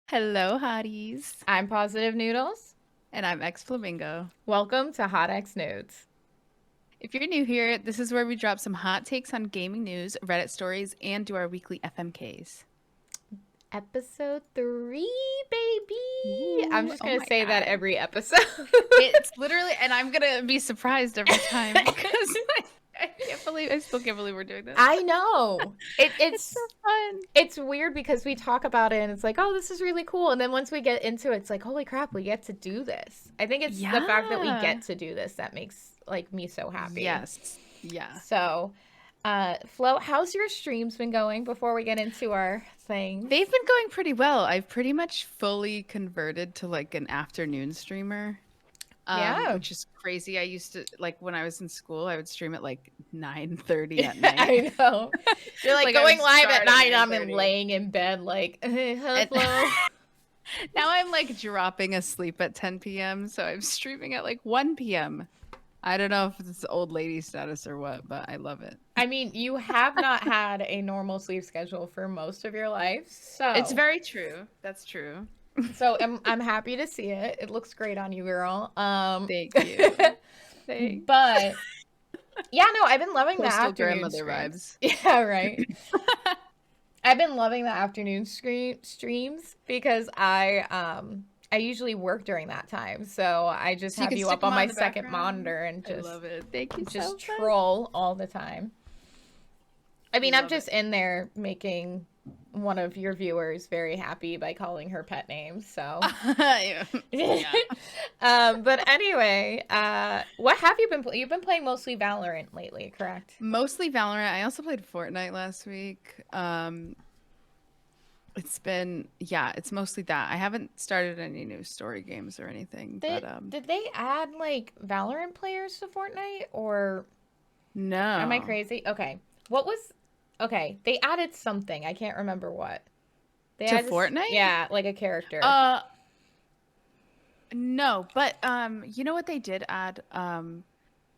Hello, hotties. I'm Positive Noodles. And I'm xFlowmingo. Welcome to Hot X Nudes. If you're new here, this is where we drop some hot takes on gaming news, Reddit stories, and do our weekly FMKs. Episode 3, baby. I'm Ooh, just oh going to my say that God. every episode. It's literally, and I'm gonna be surprised every time because I still can't believe we're doing this. I know. It's so fun. It's weird because we talk about it and it's like, oh, this is really cool. And then once we get into it, it's like, holy crap, we get to do this. I think it's the fact that we Yeah. get to do this that makes like me so happy. Yes. Yeah. So, Flo, how's your streams been going before we get into our things? They've been going pretty well. I've pretty much fully converted to like an afternoon streamer. Yeah. Which is crazy. I used to like when I was in school, I would stream at like 9:30 at night. I know. You're like, Like I going would live start at at 9. I'm 9:30. laying in bed like, hello, And Flo. now I'm like dropping asleep at 10 p.m. So I'm streaming at like 1 p.m. I don't know if it's old lady status or what, but I love it. I mean, you have not had a normal sleep schedule for most of your life, It's so very true. That's true. I'm happy to see it. It looks great on you, girl. Thank you. Thanks. But yeah, no, I've been loving the Postal afternoon grandmother streams. vibes. Yeah, right. I've been loving the afternoon streams because I usually work during that time, so I just So you have can you stick up on them on my in the second background. monitor and I love it. Thank you so just much. troll all the time. I mean, I'm Love just it. in there making one of your viewers very happy by calling her pet names. So, Yeah. Yeah. but anyway, what have you been You've been playing mostly Valorant lately, correct? Mostly Valorant. I also played Fortnite last week. It's mostly that. I haven't started any new story games or anything, but Did they add like Valorant players to Fortnite or am I no. crazy? Okay. What was Okay, they added something. I can't remember what. They To added Fortnite? yeah, like a character. Uh no, but you know what they did add?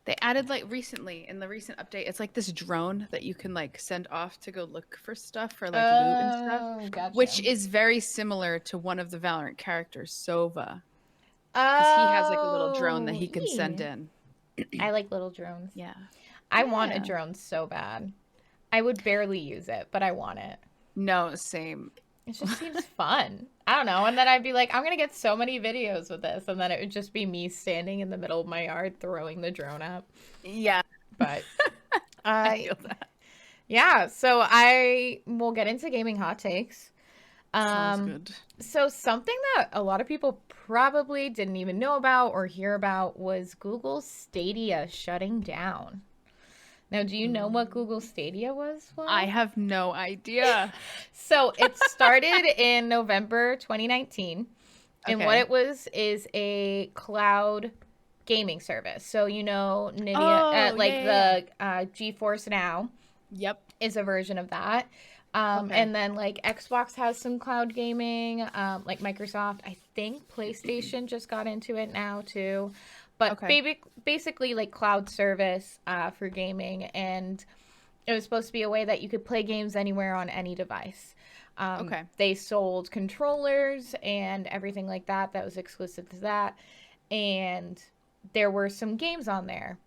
They added like recently in the recent update, it's like this drone that you can like send off to go look for stuff for like loot and stuff, Oh, which gotcha. is very similar to one of the Valorant characters, Sova, because he has like a little drone that Oh, he can send yeah. in. I like little drones. Yeah. I want a Yeah. drone so bad. I would barely use it, but I want it. No, same. It just seems fun. I don't know. And then I'd be like, I'm going to get so many videos with this. And then it would just be me standing in the middle of my yard throwing the drone up. Yeah, But I I, feel that. yeah, so I will get into gaming hot takes. Sounds Um, good. so something that a lot of people probably didn't even know about or hear about was Google Stadia shutting down. Now, do you know what Google Stadia was? I Flo? have no idea. So it started in November 2019. And what Okay. it was is a cloud gaming service. So, Nydia, Oh, like yeah, yeah, yeah. the GeForce Now Yep. is a version of that. Okay. And then like Xbox has some cloud gaming, like Microsoft. I think PlayStation just got into it now too. But Okay. basically like cloud service for gaming, and it was supposed to be a way that you could play games anywhere on any device. Okay. They sold controllers and everything like that that was exclusive to that, and there were some games on there.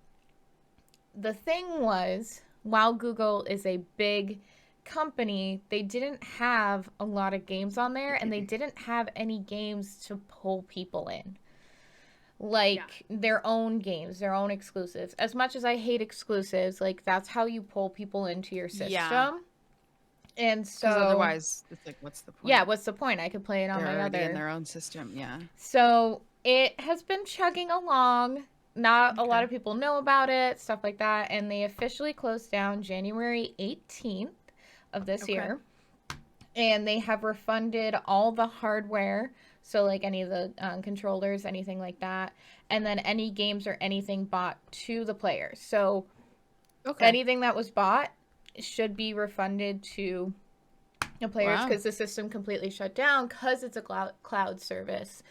The thing was, while Google is a big company, they didn't have a lot of games on there, and they didn't have any games to pull people in. Yeah. Like their own games, their own exclusives. As much as I hate exclusives, like that's how you pull people into your Yeah. system. And Because so, otherwise, it's like, what's the yeah, point? what's the point? I could play it on They're my already in other. their own system. Yeah. So it has been chugging along. Not a lot Okay. of people know about it, stuff like that. And they officially closed down January 18th of this Okay. year. And they have refunded all the hardware. So, like any of the controllers, anything like that. And then any games or anything bought to the players. So, Okay. anything that was bought should be refunded to the players Wow. because the system completely shut down because it's a cloud service,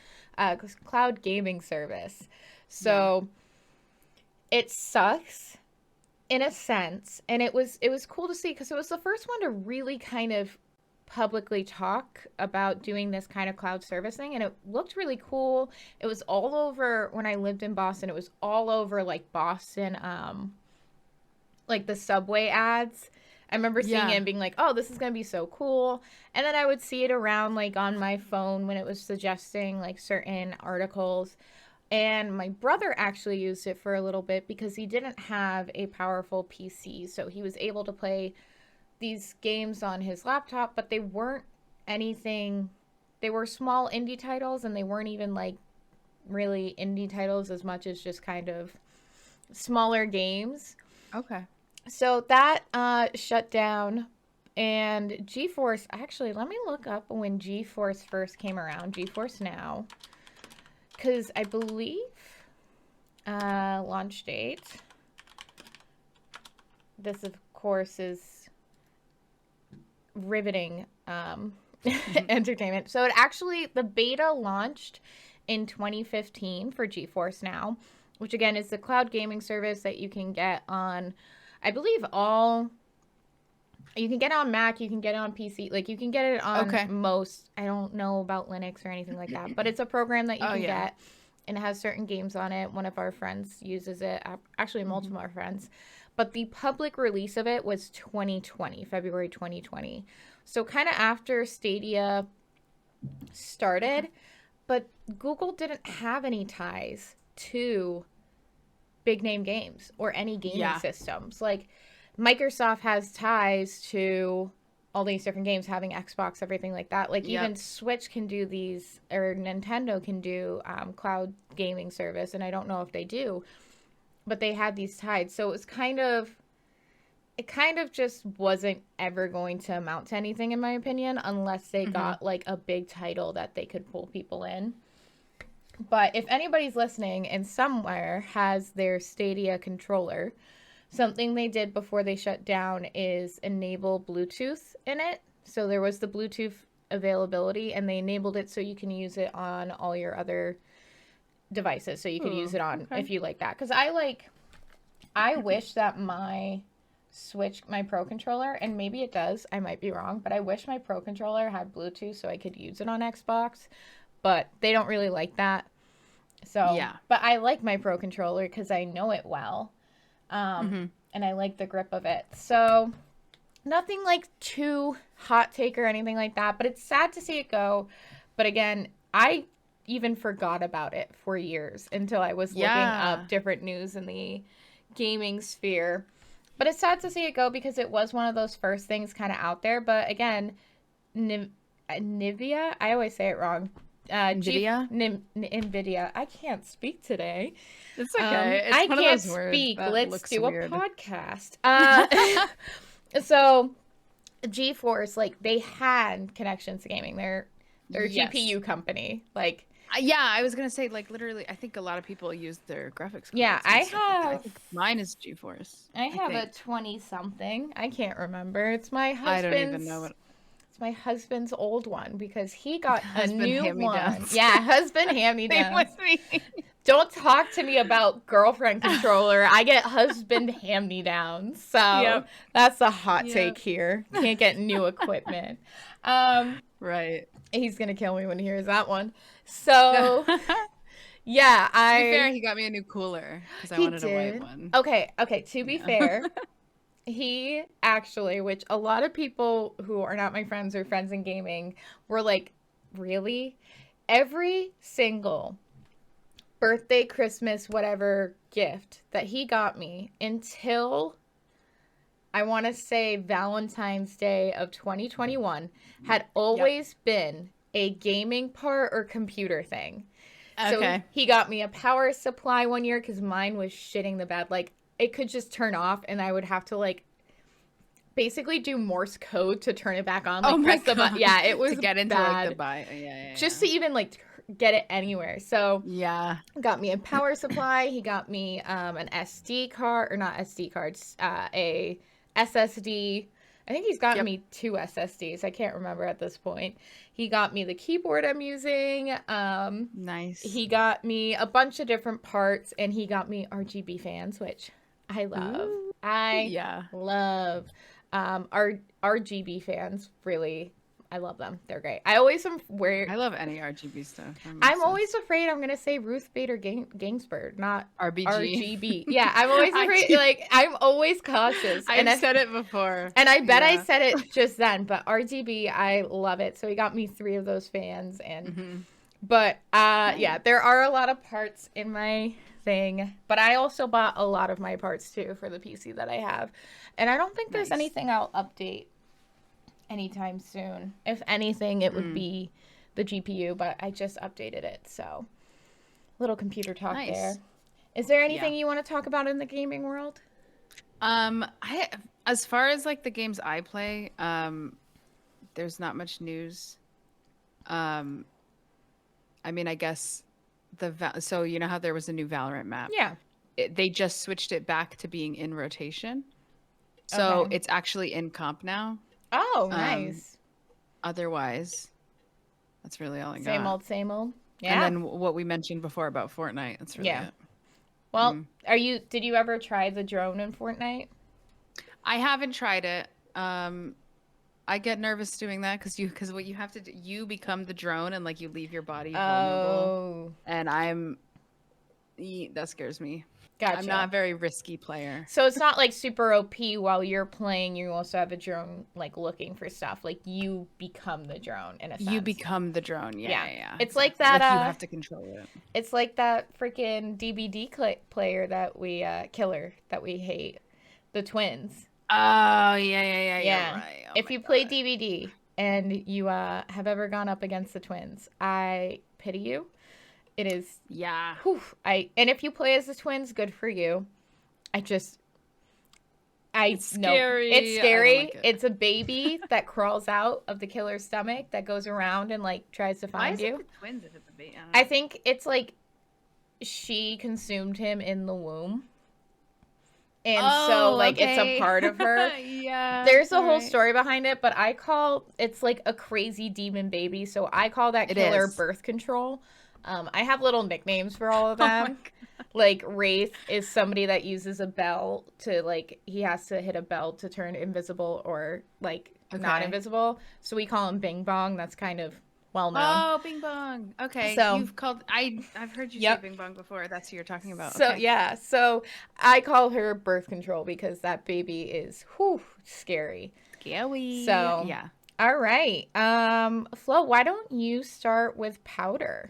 cloud gaming service. Yeah. So it sucks in a sense, and it was cool to see because it was the first one to really kind of publicly talk about doing this kind of cloud servicing, and it looked really cool. It was all over when I lived in Boston. It was all over like Boston, like the subway ads. I remember seeing it and being like, oh, this is going to be so cool. And then I would see it around like on my phone when it was suggesting like certain articles. And my brother actually used it for a little bit because he didn't have a powerful PC. So he was able to play these games on his laptop, but they weren't anything. They were small indie titles, and they weren't even like really indie titles as much as just kind of smaller games. Okay. So that shut down, and GeForce, actually, let me look up when GeForce first came around, GeForce Now, because I believe launch date, this of course is riveting entertainment. So it actually, the beta launched in 2015 for GeForce Now, which again is the cloud gaming service that you can get on, I believe you can get on Mac, you can get it on PC, like you can get it on most, I don't know about Linux or anything like that, but it's a program that you can get, and it has certain games on it. One of our friends uses it, actually multiple of our friends, but the public release of it was 2020, February 2020. So kind of after Stadia started, but Google didn't have any ties to big name games or any gaming systems. Like Microsoft has ties to all these different games, having Xbox, everything like that. Like even Switch can do these, or Nintendo can do cloud gaming service, and I don't know if they do, but they had these ties. So it kind of just wasn't ever going to amount to anything, in my opinion, unless they got like a big title that they could pull people in. But if anybody's listening and somewhere has their Stadia controller, something they did before they shut down is enable Bluetooth in it. So there was the Bluetooth availability, and they enabled it so you can use it on all your other devices. So you could use it on if you like that. Because I wish that my Switch, my Pro Controller, and maybe it does, I might be wrong, but I wish my Pro Controller had Bluetooth so I could use it on Xbox. But they don't really like that. So, but I like my Pro Controller because I know it well. And I like the grip of it. So, nothing like too hot take or anything like that. But it's sad to see it go. But again, I even forgot about it for years until I was looking up different news in the gaming sphere. But it's sad to see it go because it was one of those first things kind of out there. But again, Nvidia, I always say it wrong. NVIDIA. I can't speak today. It's okay. It's I one can't of those words speak. that Let's looks do weird. a podcast. So GeForce, like they had connections to gaming. They're a GPU company. Like I was gonna say, like, literally, I think a lot of people use their graphics cards. Yeah, I think mine is GeForce. I have a 20-something. I can't remember. It's my husband's. I don't even know what. It's my husband's old one because he got a new hand-me-downs. one. Yeah, husband hand-me-downs. Same with me. Don't talk to me about girlfriend controller. I get husband hand-me-downs. So that's a hot take here. Can't get new equipment. Right. He's going to kill me when he hears that one. So, yeah. To be fair, he got me a new cooler because I wanted a white one. Okay. To be fair, he actually, which a lot of people who are not my friends or friends in gaming were like, really? Every single birthday, Christmas, whatever gift that he got me until I want to say Valentine's Day of 2021 had always been a gaming part or computer thing. So he got me a power supply one year because mine was shitting the bed. Like, it could just turn off and I would have to, like, basically do Morse code to turn it back on. Like, press the button. Yeah, it was to get into, bad. like, the buy. Just to even, like, get it anywhere. So got me a power supply. He got me an SD card, or not SD cards, a SSD. I think he's gotten me 2 SSDs. I can't remember at this point. He got me the keyboard I'm using. Nice. He got me a bunch of different parts, and he got me RGB fans, which I love. Love RGB fans. Really, I love them. They're great. I always am where I love any RGB stuff. I'm always afraid I'm gonna say Ruth Bader Ginsburg, not RBG. RGB. Yeah, I'm always afraid. Like I'm always cautious. I've said it before, and I bet I said it just then. But RGB, I love it. So he got me 3 of those fans, and but yeah, there are a lot of parts in my thing, but I also bought a lot of my parts too for the PC that I have, and I don't think there's anything I'll update anytime soon. If anything, it would be the GPU, but I just updated it, so little computer talk there. Is there anything you want to talk about in the gaming world? As far as like the games I play, there's not much news. I mean, I guess so you know how there was a new Valorant map? Yeah. They just switched it back to being in rotation. So it's actually in comp now. Oh, nice. Otherwise, that's really all I got. Same old, same old. Yeah. And then what we mentioned before about Fortnite. That's really it. Well, did you ever try the drone in Fortnite? I haven't tried it. I get nervous doing that because what you have to do, you become the drone and like you leave your body vulnerable. And that scares me. Gotcha. I'm not a very risky player. So it's not like super OP while you're playing. You also have a drone like looking for stuff. Like you become the drone in a sense. You become the drone. Yeah. It's like that. Like you have to control it. It's like that freaking DBD player that we killer that we hate, the twins. Oh yeah. You're right. If you play DVD and you have ever gone up against the twins, I pity you. It is and if you play as the twins, good for you. It's scary. It's scary. Like it. It's a baby that crawls out of the killer's stomach that goes around and like tries to find you. Why is it the twins if it's a baby? I think it's like she consumed him in the womb. And so like it's a part of her. There's a whole story behind it, but it's like a crazy demon baby. So I call that killer birth control. I have little nicknames for all of them. Like Wraith is somebody that uses a bell to like he has to hit a bell to turn invisible or like not invisible. So we call him Bing Bong. That's kind of well known. Oh, Bing Bong. Okay. So I've heard you say Bing Bong before. That's who you're talking about. So so I call her birth control because that baby is scary. Scary. So all right. Flo, why don't you start with powder?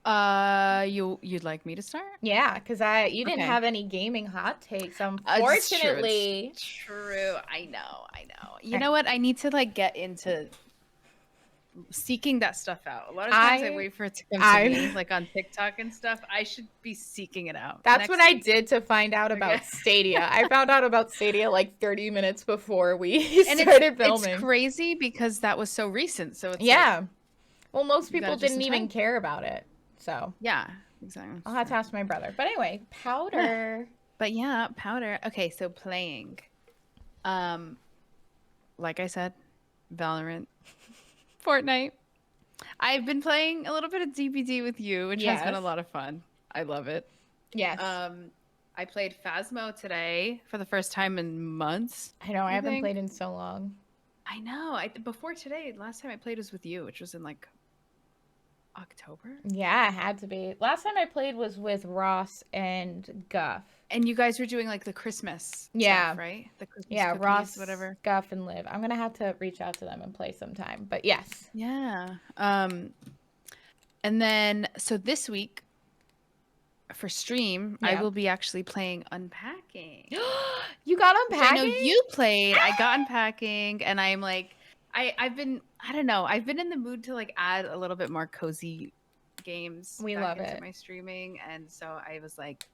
You'd like me to start? Yeah, because you didn't have any gaming hot takes, unfortunately. It's true. I know. You know what? I need to like get into seeking that stuff out. A lot of times I wait for it to come to me, like on TikTok and stuff. I should be seeking it out. That's what I did to find out about Stadia. I found out about Stadia like 30 minutes before we started filming. It's crazy because that was so recent. So it's well, most people didn't even care about it. So yeah, exactly. I'll have to ask my brother. But anyway, powder. But powder. Okay, so playing. Like I said, Valorant, Fortnite. I've been playing a little bit of DBD with you, which has been a lot of fun. I love it. Yes. I played Phasmo today for the first time in months. I know. I haven't played in so long. I know. Before today, last time I played was with you, which was in like October? Yeah, it had to be. Last time I played was with Ross and Guff. And you guys were doing like the Christmas stuff, right? The Christmas cookies, Ross, whatever. Guff, and Liv. I'm going to have to reach out to them and play sometime. But yes. Yeah. And then, so this week for stream, I will be actually playing Unpacking. You got Unpacking? I know you played. I got Unpacking, and I'm like, I've been in the mood to like add a little bit more cozy games. We love it. My streaming, and so I was like,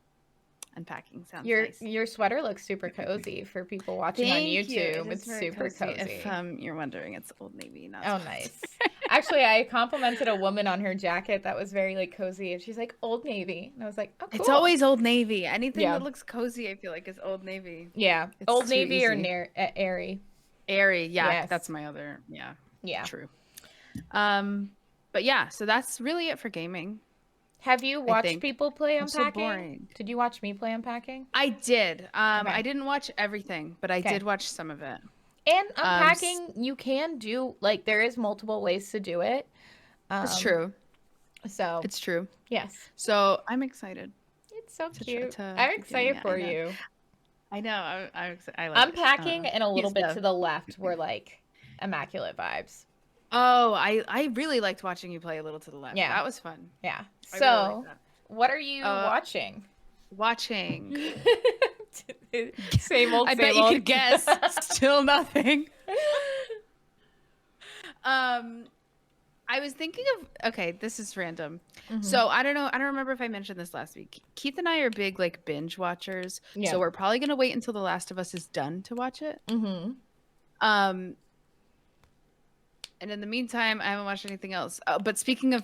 Unpacking sounds nice. Your sweater looks super cozy for people watching on YouTube. It's super cozy. If you're wondering, it's Old Navy. Not nice. Actually, I complimented a woman on her jacket that was very like cozy, and she's like Old Navy, and I was like, oh, cool. It's always Old Navy. Anything that looks cozy, I feel like is Old Navy. Yeah, it's Old Navy or Airy. Airy, that's my other, true. But yeah, so that's really it for gaming. Have you watched people play Unpacking? So boring. Did you watch me play Unpacking? I did. I didn't watch everything, but I did watch some of it. And unpacking, you can do, like, there is multiple ways to do it. It's true. So. It's true. Yes. So I'm excited. It's so cute. I'm excited for you. I know. I like unpacking and a little bit to the left were like immaculate vibes. Oh, I really liked watching you play a little to the left. Yeah. That was fun. Yeah. So, really what are you watching? Same old. I bet you could guess. Still nothing. I was thinking of, okay, this is random. Mm-hmm. So I don't know. I don't remember if I mentioned this last week. Keith and I are big like binge watchers. Yeah. So we're probably going to wait until The Last of Us is done to watch it. Mm-hmm. And in the meantime, I haven't watched anything else. But speaking of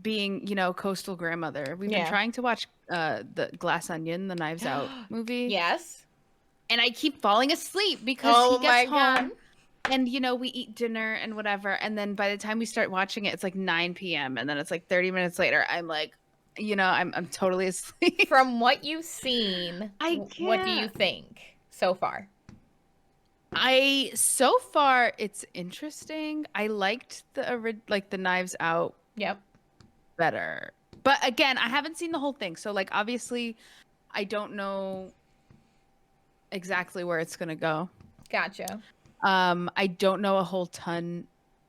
being, you know, coastal grandmother, we've been trying to watch the Glass Onion, the Knives Out movie. Yes. And I keep falling asleep because he gets home. And, you know, we eat dinner and whatever. And then by the time we start watching it, it's like 9 p.m. And then it's like 30 minutes later. I'm like, you know, I'm totally asleep. From what you've seen, what do you think so far? So far, it's interesting. I liked the Knives Out better. But again, I haven't seen the whole thing. So, like, obviously, I don't know exactly where it's going to go. Gotcha. I don't know a whole ton.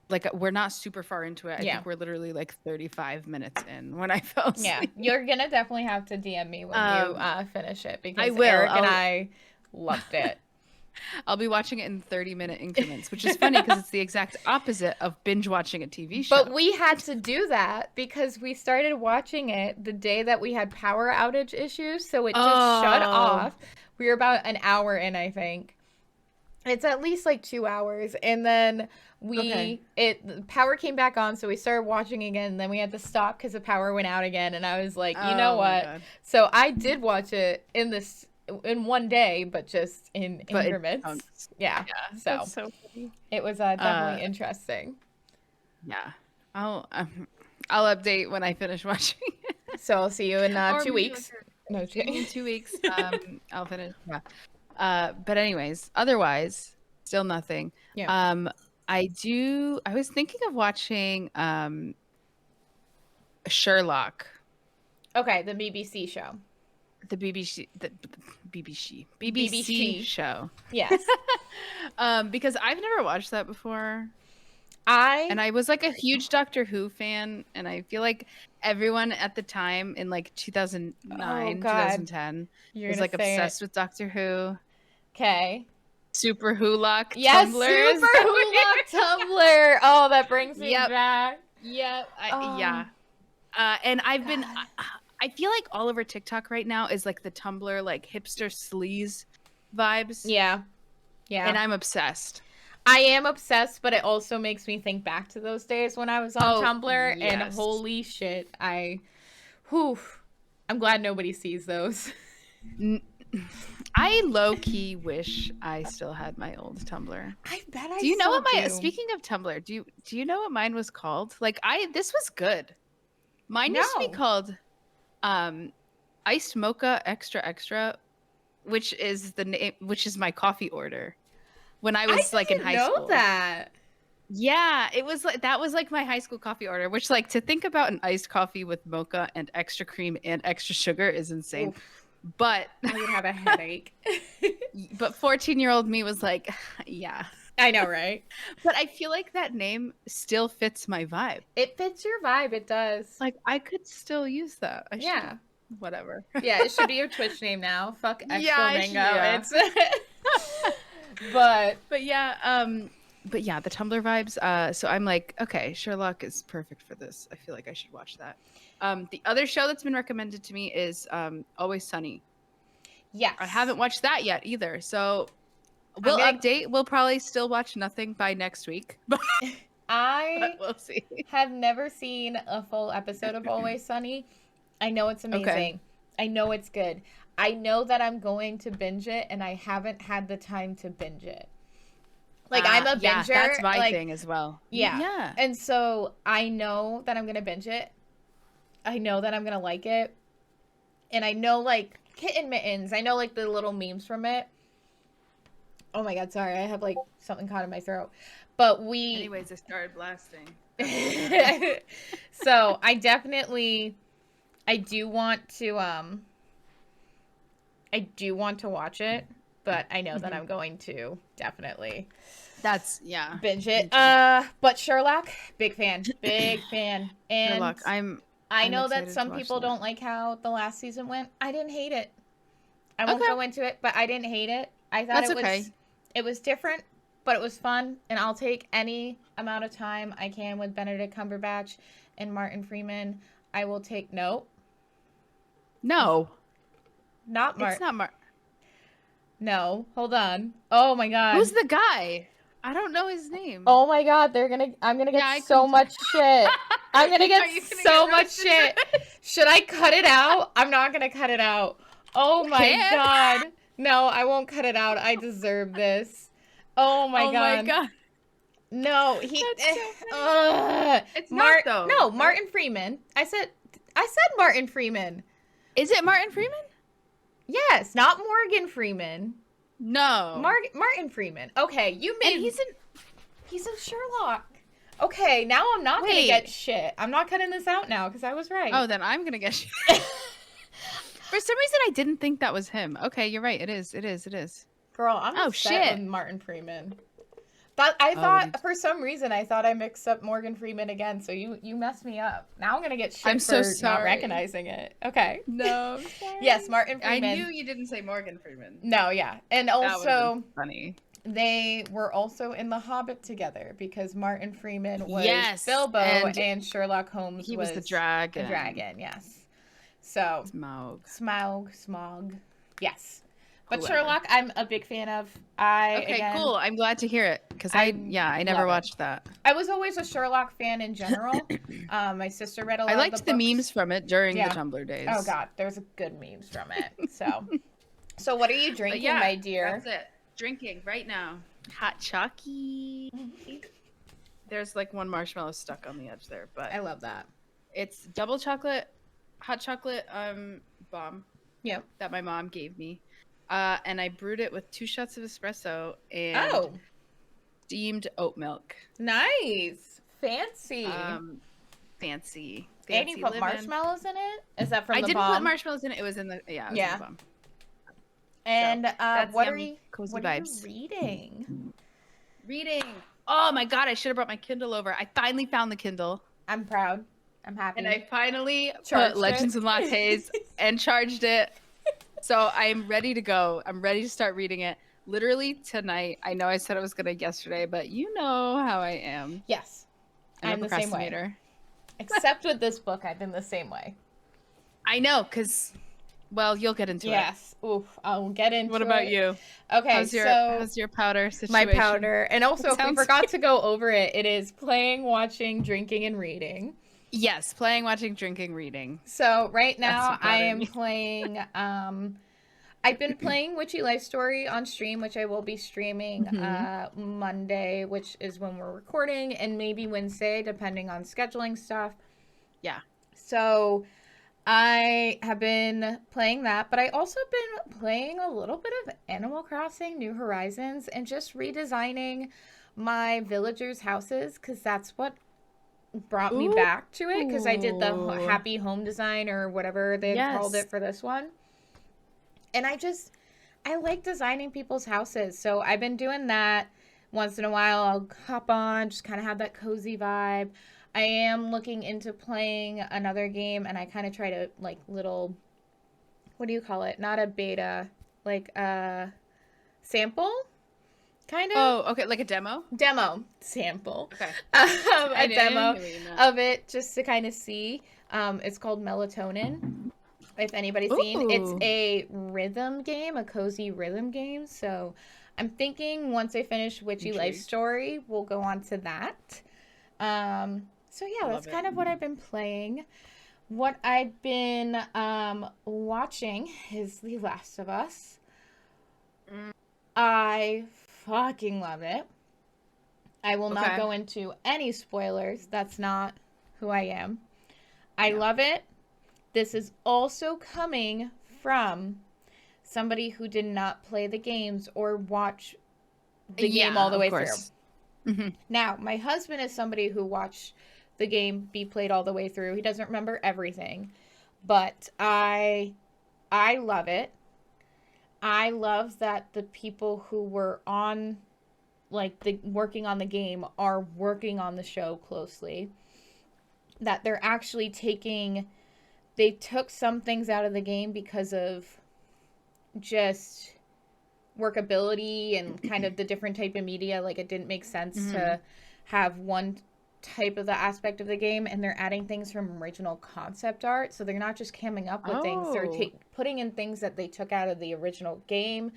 Like, we're not super far into it. I think we're literally like 35 minutes in when I fell asleep. Yeah, you're gonna definitely have to DM me when you finish it because Eric and I loved it. I'll be watching it in 30-minute increments, which is funny because it's the exact opposite of binge watching a TV show. But we had to do that because we started watching it the day that we had power outage issues, so it just shut off. We were about an hour in, I think. It's at least like 2 hours, and then power came back on, so we started watching again, and then we had to stop because the power went out again, and I was like, you know what? So I did watch it in one day, but just in increments. Yeah. So funny. It was definitely interesting. Yeah. I'll update when I finish watching it. So I'll see you in 2 weeks. No, in 2 weeks. I'll finish. Yeah. But anyways, otherwise, still nothing. Yeah. I was thinking of watching Sherlock. Okay, the BBC show. The BBC show. Yes. Because I've never watched that before. And I was like a huge Doctor Who fan, and I feel like everyone at the time in like 2009, 2010 was like obsessed with Doctor Who. Okay. Super Who-lock yes, Tumblr. Super Who-lock Tumblr. Oh, that brings me back. Yep. Yeah. And I've been... I feel like all over TikTok right now is like the Tumblr, like hipster sleaze vibes. Yeah. Yeah. And I'm obsessed. I am obsessed, but it also makes me think back to those days when I was on Tumblr, and holy shit, I'm glad nobody sees those. I low-key wish I still had my old Tumblr. I bet I do. You know what my speaking of Tumblr, do you know what mine was called? Like this was good. Mine used to be called iced mocha extra extra, which is the name, which is my coffee order when I was like in high school. I didn't know that. Yeah, it was like that was like my high school coffee order, which like to think about an iced coffee with mocha and extra cream and extra sugar is insane. Oof. But I would have a headache. But 14-year-old me was like, yeah. I know, right? But I feel like that name still fits my vibe. It fits your vibe. It does. Like, I could still use that. Whatever. Yeah, it should be your Twitch name now. Fuck xFlowmingo. Yeah. But yeah, the Tumblr vibes. So I'm like, okay, Sherlock is perfect for this. I feel like I should watch that. The other show that's been recommended to me is Always Sunny. Yes. I haven't watched that yet either. So we'll update. We'll probably still watch nothing by next week. But we'll see. Have never seen a full episode of Always Sunny. I know it's amazing. Okay. I know it's good. I know that I'm going to binge it, and I haven't had the time to binge it. Like, I'm a binger. Yeah, that's my thing as well. Yeah. And so I know that I'm going to binge it. I know that I'm going to like it. And I know, like, Kitten Mittens. I know, like, the little memes from it. Oh my god, sorry. I have like something caught in my throat. But Anyways, I started blasting. So I definitely I do want to watch it, but I know that I'm going to definitely binge it. But Sherlock, big fan. Big fan. And Sherlock, I know that excited some to watch people that. don't like how the last season went. I didn't hate it. I won't go into it, but I didn't hate it. I thought it was different, but it was fun, and I'll take any amount of time I can with Benedict Cumberbatch and Martin Freeman. I will take No. Not Martin. It's not Martin. No, hold on. Oh my god. Who's the guy? I don't know his name. Oh my god, I'm gonna get so much shit. I'm gonna get so much shit. Should I cut it out? I'm not gonna cut it out. Oh my god. No, I won't cut it out. I deserve this. Oh my god. No, he. It's not though. No, Martin Freeman. I said Martin Freeman. Is it Martin Freeman? Yes, not Morgan Freeman. No. Martin Freeman. Okay, you made. And he's in Sherlock. Okay, now I'm not gonna get shit. I'm not cutting this out now because I was right. Oh, then I'm gonna get shit. For some reason, I didn't think that was him. Okay, you're right. It is. Girl, I'm upset with Martin Freeman. But I thought, for some reason, I mixed up Morgan Freeman again. So you messed me up. Now I'm gonna get shit for not recognizing it. Okay. No. Yes, Martin Freeman. I knew you didn't say Morgan Freeman. No, yeah, and also funny. They were also in The Hobbit together because Martin Freeman was Bilbo and Sherlock Holmes was the dragon. The dragon, yes. So Smaug. Yes. But Sherlock, I'm a big fan of. Cool. I'm glad to hear it because I never watched that. I was always a Sherlock fan in general. My sister read a lot. I liked of the memes from it during the Tumblr days. Oh god, there's good memes from it. So what are you drinking, my dear? That's it. Drinking right now. Hot chalky. There's like one marshmallow stuck on the edge there, but I love that. It's double chocolate, hot chocolate bomb. Yep. That my mom gave me. And I brewed it with 2 shots of espresso and steamed oat milk. Nice. Fancy. Fancy. And you put marshmallows in it? Is that from the bomb? I didn't put marshmallows in it. It was in the in the bomb. And what are you reading? Oh my god, I should have brought my Kindle over. I finally found the Kindle. I'm proud. I'm happy. And I finally put Legends and Lattes and charged it. So I'm ready to go. I'm ready to start reading it. Literally tonight. I know I said I was going to yesterday, but you know how I am. Yes. I'm the same way. Except with this book, I've been the same way. I know, because... Well, you'll get into it. Yes. Oof. I'll get into it. What about you? Okay, how's your powder situation? My powder. And also, if we forgot to go over it, it is playing, watching, drinking, and reading. Yes, playing, watching, drinking, reading. So right now I am playing... I've been playing Witchy Life Story on stream, which I will be streaming Monday, which is when we're recording, and maybe Wednesday, depending on scheduling stuff. Yeah. So... I have been playing that, but I also been playing a little bit of Animal Crossing New Horizons and just redesigning my villagers' houses because that's what brought me back to it because I did the happy home design or whatever they called it for this one. And I like designing people's houses. So I've been doing that once in a while. I'll hop on, just kind of have that cozy vibe. I am looking into playing another game, and I kind of try to, like, little, what do you call it? Not a beta, like a sample, kind of. Oh, okay, like a demo? Demo. Sample. Okay. A demo of it, just to kind of see. It's called Melatonin, if anybody's seen. It's a rhythm game, a cozy rhythm game, so I'm thinking once I finish Witchy Life Story, we'll go on to that. So yeah, that's kind of what I've been playing. What I've been watching is The Last of Us. I fucking love it. I will not go into any spoilers. That's not who I am. I love it. This is also coming from somebody who did not play the games or watch the game all the way through. Mm-hmm. Now, my husband is somebody who watched the game be played all the way through. He doesn't remember everything, but I love it. I love that the people who were on, like, working on the game are working on the show closely. That they're actually they took some things out of the game because of just workability and kind of the different type of media. Like, it didn't make sense to have one type of the aspect of the game, and they're adding things from original concept art, so they're not just coming up with things, they're putting in things that they took out of the original game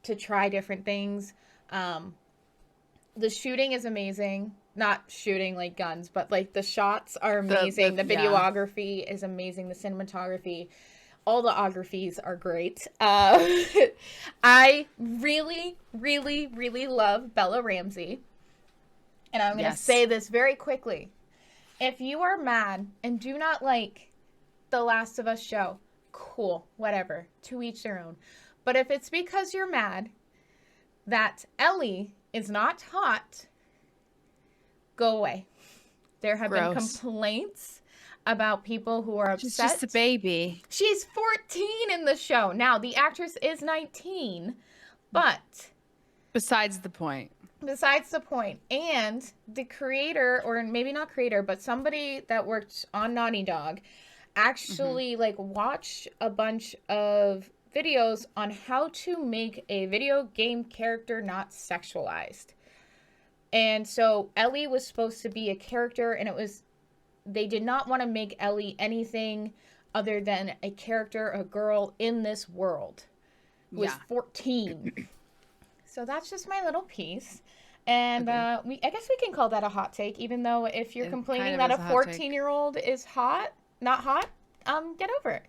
to try different things. The shooting is amazing. Not shooting like guns, but like the shots are amazing. The videography is amazing. The cinematography, all the ographies are great. I really, really, really love Bella Ramsey. And I'm going to say this very quickly. If you are mad and do not like The Last of Us show, cool, whatever, to each their own. But if it's because you're mad that Ellie is not hot, go away. There have been complaints about people who are upset. She's just a baby. She's 14 in the show. Now, the actress is 19, but... Besides the point. And the creator, or maybe not creator, but somebody that worked on Naughty Dog actually like watched a bunch of videos on how to make a video game character not sexualized. And so Ellie was supposed to be a character, and they did not want to make Ellie anything other than a character, a girl in this world. Was 14. So that's just my little piece. And I guess we can call that a hot take, even though if you're complaining that a 14-year-old is not hot, get over it.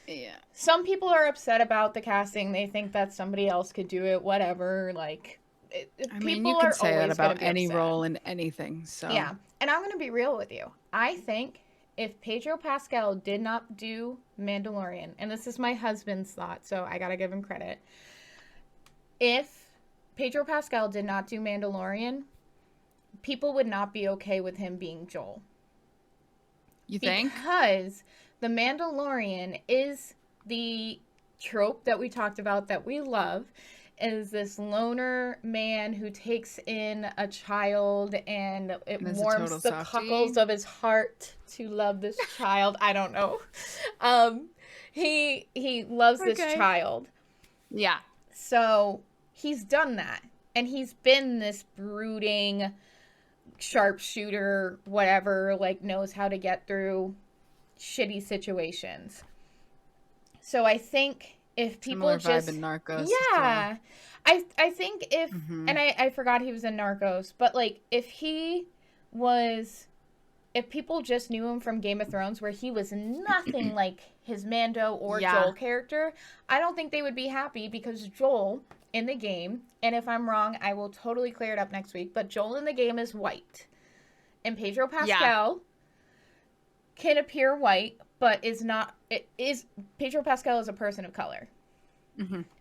Yeah. Some people are upset about the casting. They think that somebody else could do it, whatever. Like, I mean, you can say that about any role in anything. So yeah. And I'm going to be real with you. I think if Pedro Pascal did not do Mandalorian, and this is my husband's thought, so I got to give him credit. If Pedro Pascal did not do Mandalorian, people would not be okay with him being Joel. You think? Because the Mandalorian is the trope that we talked about that we love, is this loner man who takes in a child, and it warms the cockles of his heart to love this child. I don't know. He loves this child. Yeah. So he's done that, and he's been this brooding sharpshooter, whatever, like knows how to get through shitty situations. So I think if people just vibe in Narcos, yeah, I think if and I forgot he was in Narcos, but like if people just knew him from Game of Thrones, where he was nothing like his Mando or Joel character, I don't think they would be happy, because Joel in the game, and if I'm wrong, I will totally clear it up next week, but Joel in the game is white. And Pedro Pascal can appear white, but Pedro Pascal is a person of color.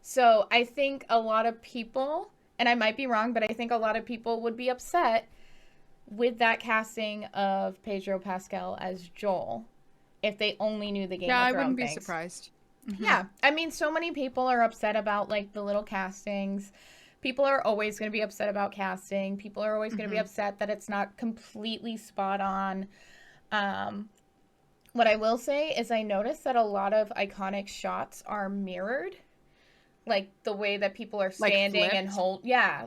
So I think a lot of people, and I might be wrong, but I think a lot of people would be upset with that casting of Pedro Pascal as Joel if they only knew the Game of Thrones. Yeah, I wouldn't be surprised. Yeah, I mean, so many people are upset about like the little castings. People are always going to be upset about casting. People are always going to be upset that it's not completely spot on. What I will say is I noticed that a lot of iconic shots are mirrored. Like the way that people are standing and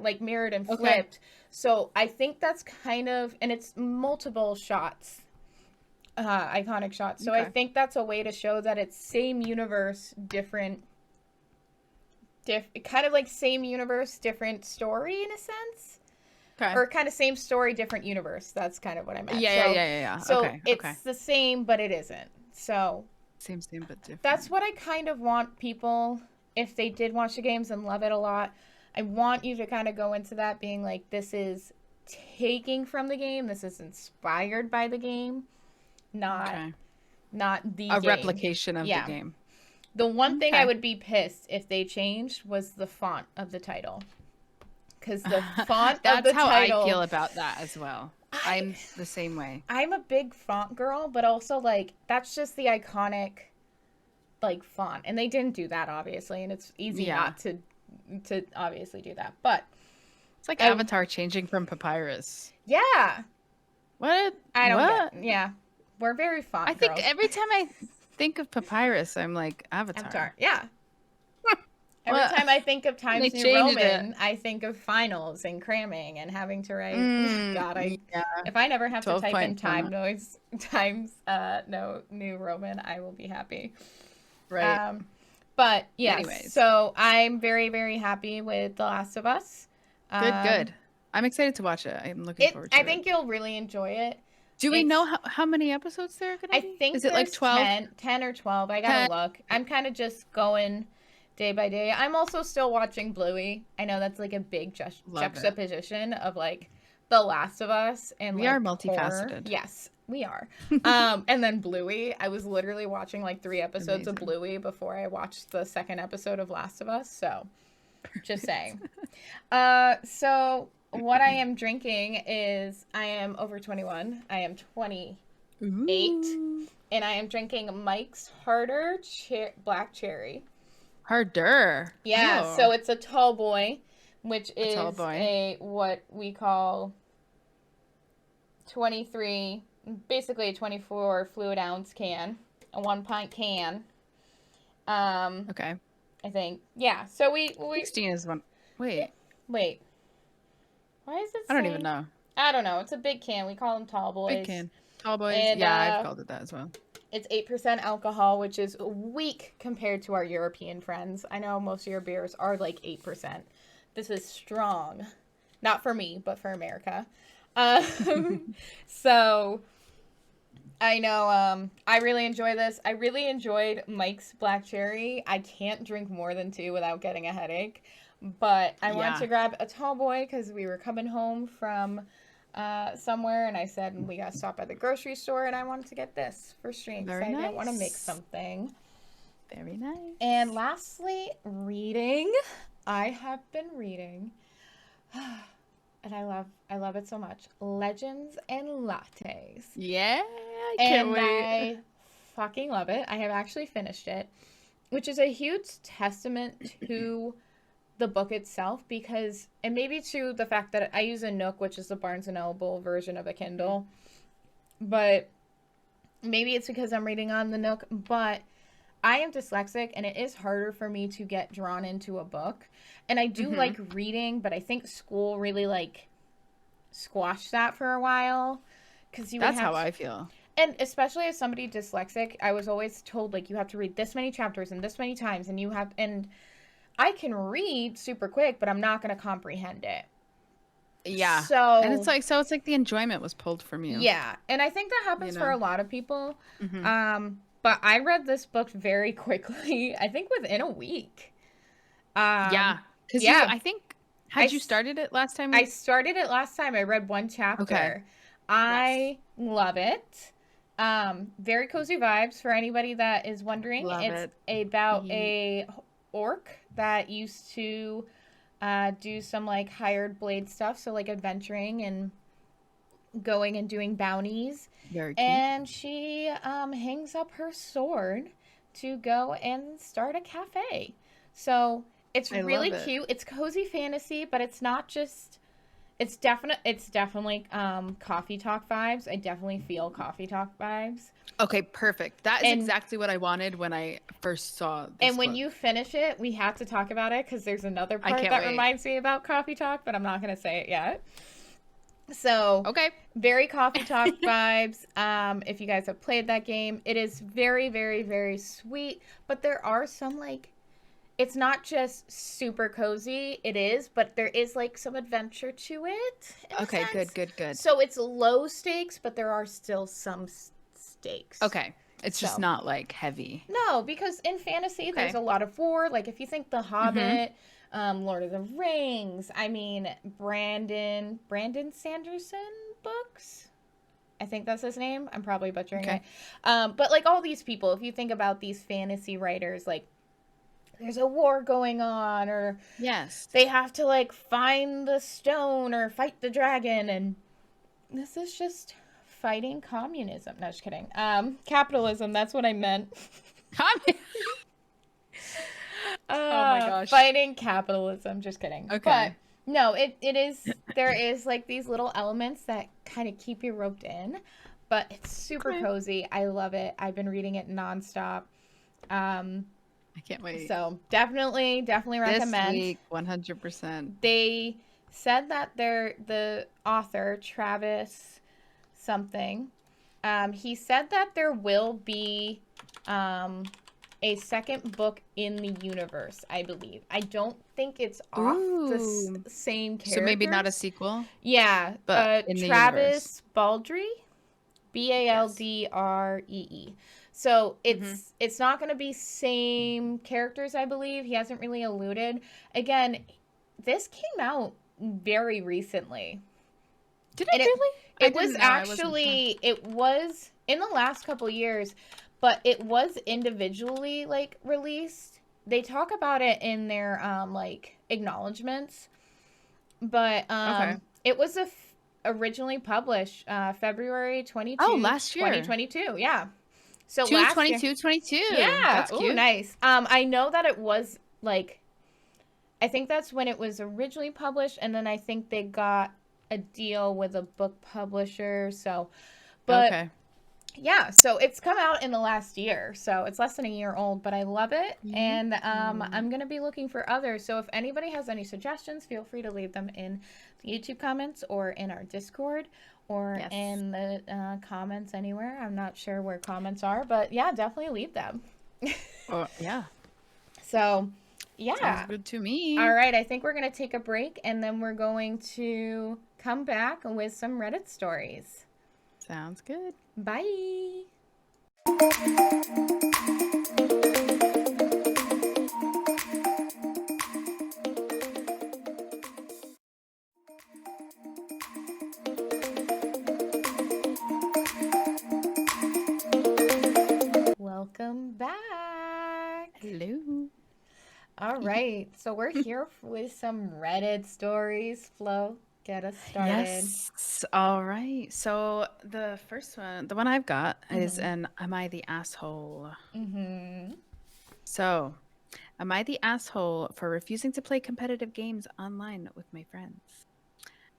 like mirrored and flipped. So I think that's kind of, and it's multiple shots, iconic shots. So I think that's a way to show that it's same universe, different, kind of like same universe, different story in a sense. Okay. Or kind of same story, different universe. That's kind of what I meant. Yeah. So it's the same, but it isn't. So same but different. That's what I kind of want people, if they did watch the games and love it a lot, I want you to kind of go into that being like, this is taking from the game, this is inspired by the game, not the game. Replication of the game. The one thing I would be pissed if they changed was the font of the title. because the font That's of the how title. I feel about that as well. I'm the same way. I'm a big font girl, but also like that's just the iconic like font, and they didn't do that obviously, and it's easy not to obviously do that, but it's like Avatar changing from Papyrus. Yeah. What? I don't get. Yeah, we're very font. I think every time I think of Papyrus, I'm like Avatar. Yeah. Every time I think of Times New Roman, I think of finals and cramming and having to write. God, if I never have to type in Times New Roman, I will be happy. Right. But yes, so I'm very, very happy with The Last of Us. Good. I'm excited to watch it. I'm looking forward to it. I think you'll really enjoy it. Do we know how many episodes there are going to be? I think is it like 12? 10 or 12. I gotta look. I'm kind of just going day by day. I'm also still watching Bluey. I know that's like a big juxtaposition of like The Last of Us and we are multifaceted. Horror. Yes, we are. And then Bluey. I was literally watching like 3 episodes of Bluey before I watched the second episode of Last of Us. So, just saying. So what I am drinking is I am over 21. I am 28. Ooh. And I am drinking Mike's Harder Black Cherry. Harder. Yeah, so it's a tall boy, which is what we call 23, basically a 24 fluid ounce can, a 1 pint can. Okay. I think. Yeah, so we 16 is one. Wait. Why is it I don't even know. I don't know. It's a big can. We call them tall boys. Big can. Tall boys. And, I've called it that as well. It's 8% alcohol, which is weak compared to our European friends. I know most of your beers are like 8%. This is strong. Not for me, but for America. So, I know I really enjoy this. I really enjoyed Mike's Black Cherry. I can't drink more than 2 without getting a headache. But I wanted to grab a tall boy because we were coming home from somewhere, and I said we got to stop at the grocery store, and I wanted to get this for stream because I didn't want to make something. Very nice. And lastly, reading. I have been reading, and I love it so much. Legends and Lattes. Yeah, I can't wait. I fucking love it. I have actually finished it, which is a huge testament to the book itself, because, and maybe to the fact that I use a Nook, which is the Barnes & Noble version of a Kindle, but maybe it's because I'm reading on the Nook, but I am dyslexic, and it is harder for me to get drawn into a book, and I do like reading, but I think school really like squashed that for a while, because that's how I feel. And especially as somebody dyslexic, I was always told like you have to read this many chapters and this many times, and I can read super quick, but I'm not going to comprehend it. Yeah. So, and it's like the enjoyment was pulled from you. Yeah. And I think that happens for a lot of people. But I read this book very quickly, I think within a week. Yeah. Because I think, had you started it last time? I started it last time. I read 1 chapter. Okay. I love it. Very cozy vibes for anybody that is wondering. It's about a orc that used to do some like hired blade stuff, so like adventuring and going and doing bounties. Very cute. And she hangs up her sword to go and start a cafe. So it's really cute. It's cozy fantasy, but it's not just. It's definitely coffee talk vibes. I definitely feel coffee talk vibes. Okay, perfect. That is exactly what I wanted when I first saw this And when book. you finish it, we have to talk about it because there's another part that reminds me about coffee talk, but I'm not going to say it yet. So, very coffee talk vibes. If you guys have played that game, it is very, very, very sweet, but there are some like, it's not just super cozy. It is, but there is like some adventure to it. Okay, good. So it's low stakes, but there are still some stakes. Okay. It's just not like heavy. No, because in fantasy, there's a lot of war. Like if you think The Hobbit, Lord of the Rings, I mean, Brandon Sanderson books. I think that's his name. I'm probably butchering it. But like all these people, if you think about these fantasy writers, like there's a war going on, or Yes. they have to like find the stone or fight the dragon, and this is just fighting communism. No, just kidding. Capitalism, that's what I meant. Oh my gosh. Fighting capitalism, just kidding. Okay. But no, it is, there is like these little elements that kind of keep you roped in, but it's super cozy. I love it. I've been reading it nonstop. I can't wait. So definitely recommend. This week, 100%. They said that the author, Travis something, he said that there will be a second book in the universe, I believe. I don't think it's off the same characters. So maybe not a sequel? Yeah. But in the Travis Baldree. Baldree. So it's not going to be same characters, I believe. He hasn't really alluded. Again, this came out very recently. Did it really? It was actually, it was in the last couple years, but it was individually like released. They talk about it in their like acknowledgments, but it was originally published February 22. Oh, last year. 2022. Yeah. So 22. Yeah. That's cute. Ooh, nice. I know that it was like, I think that's when it was originally published, and then I think they got a deal with a book publisher. So, but yeah, so it's come out in the last year, so it's less than a year old, but I love it. And I'm gonna be looking for others. So if anybody has any suggestions, feel free to leave them in the YouTube comments or in our Discord or in the comments anywhere. I'm not sure where comments are, but yeah, definitely leave them. Yeah. So yeah, sounds good to me. All right, I think we're gonna take a break, and then we're going to come back with some Reddit stories. Sounds good. Bye. Welcome back. Hello. All right, so we're here with some Reddit stories. Flo, get us started. Yes. All right. So the first one, the one I've got is an Am I the Asshole? So, am I the asshole for refusing to play competitive games online with my friends?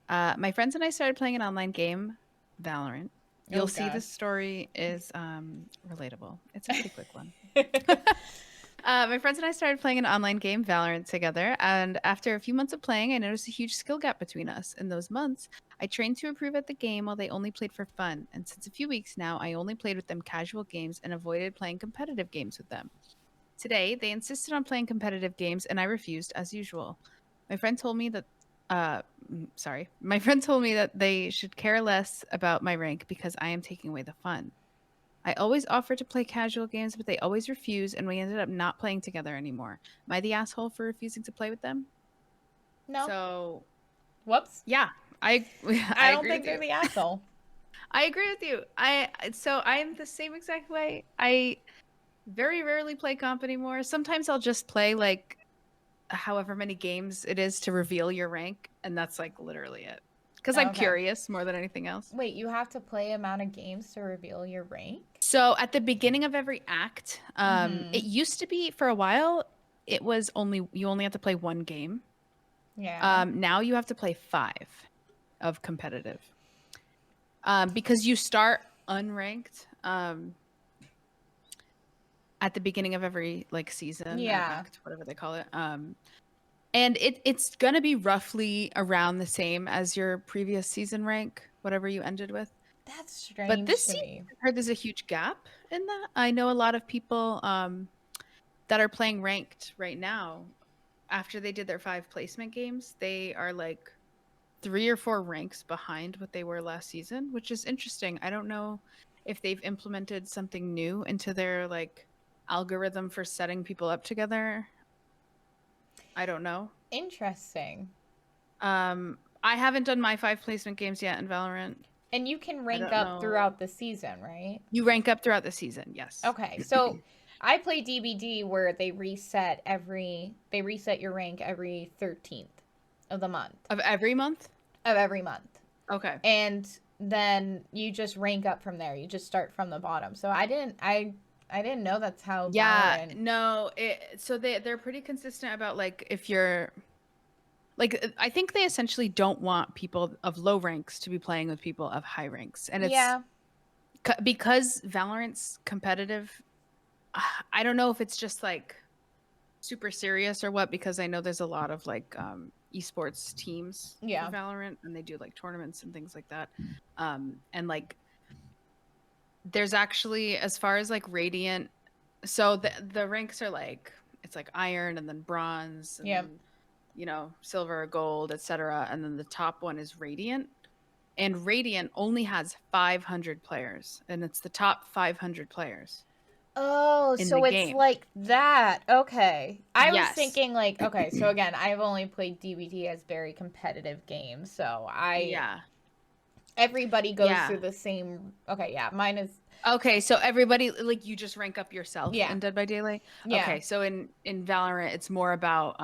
My friends and I started playing an online game, Valorant. You'll see this story is relatable. It's a pretty quick one. My friends and I started playing an online game, Valorant, together, and after a few months of playing, I noticed a huge skill gap between us. In those months, I trained to improve at the game while they only played for fun, and since a few weeks now, I only played with them casual games and avoided playing competitive games with them. Today, they insisted on playing competitive games, and I refused, as usual. My friend told me that they should care less about my rank because I am taking away the fun. I always offer to play casual games, but they always refuse, and we ended up not playing together anymore. Am I the asshole for refusing to play with them? No. So, whoops. Yeah, I don't think they're the asshole. I agree with you. I'm the same exact way. I very rarely play comp anymore. Sometimes I'll just play like however many games it is to reveal your rank, and that's like literally it. Because I'm curious more than anything else. Wait, you have to play amount of games to reveal your rank? So at the beginning of every act, it used to be for a while, it was you only have to play one game. Yeah. Now you have to play 5 of competitive. Because you start unranked at the beginning of every like season, act, whatever they call it. And it's going to be roughly around the same as your previous season rank, whatever you ended with. That's strange. But this season, I heard there's a huge gap in that. I know a lot of people that are playing ranked right now, after they did their 5 placement games, they are like 3 or 4 ranks behind what they were last season, which is interesting. I don't know if they've implemented something new into their like algorithm for setting people up together. I don't know. Interesting. I haven't done my 5 placement games yet in Valorant. And you can rank up throughout the season, right? You rank up throughout the season, yes. Okay, so I play DBD where they reset your rank every 13th of the month. Of every month? Of every month. Okay. And then you just rank up from there. You just start from the bottom. So I didn't know that's how Valorant... No, so they're pretty consistent about like if you're like I think they essentially don't want people of low ranks to be playing with people of high ranks. And it's because Valorant's competitive. I don't know if it's just like super serious or what, because I know there's a lot of like esports teams for Valorant, and they do like tournaments and things like that. And like there's actually, as far as like Radiant, so the ranks are like, it's like iron and then bronze and then, you know, silver, gold, etc. And then the top one is Radiant. And Radiant only has 500 players, and it's the top 500 players. Oh, so it's game. Like that. Okay. I was thinking like, okay, so again, I've only played DBT as very competitive games, so everybody goes through the same. Okay, mine is. Okay, so everybody, like, you just rank up yourself in Dead by Daylight? Yeah. Okay, so in Valorant, it's more about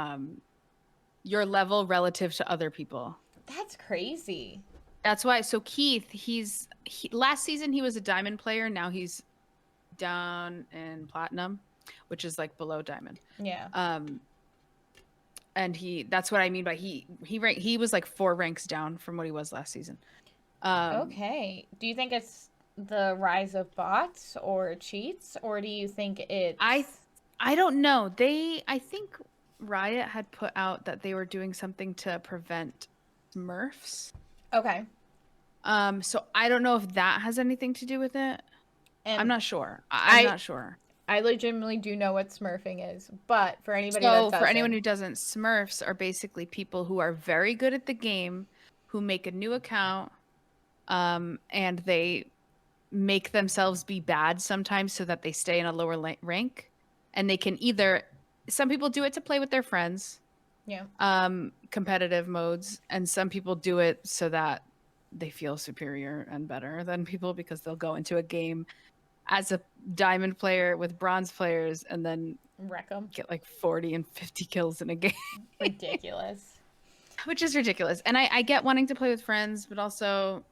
your level relative to other people. That's crazy. That's why. So Keith, last season he was a diamond player. Now he's down in platinum, which is like below diamond. Yeah. And that's what I mean by he was like 4 ranks down from what he was last season. Okay. Do you think it's the rise of bots or cheats, or do you think it's... I don't know. I think Riot had put out that they were doing something to prevent Smurfs. Okay. So I don't know if that has anything to do with it. And I'm not sure. I'm not sure. I legitimately do know what smurfing is, but for anybody that doesn't... for anyone who doesn't, Smurfs are basically people who are very good at the game, who make a new account, and they make themselves be bad sometimes so that they stay in a lower rank, and they can either... Some people do it to play with their friends. Yeah. Competitive modes, and some people do it so that they feel superior and better than people, because they'll go into a game as a diamond player with bronze players and then wreck them, get like 40 and 50 kills in a game. Ridiculous. Which is ridiculous. And I get wanting to play with friends, but also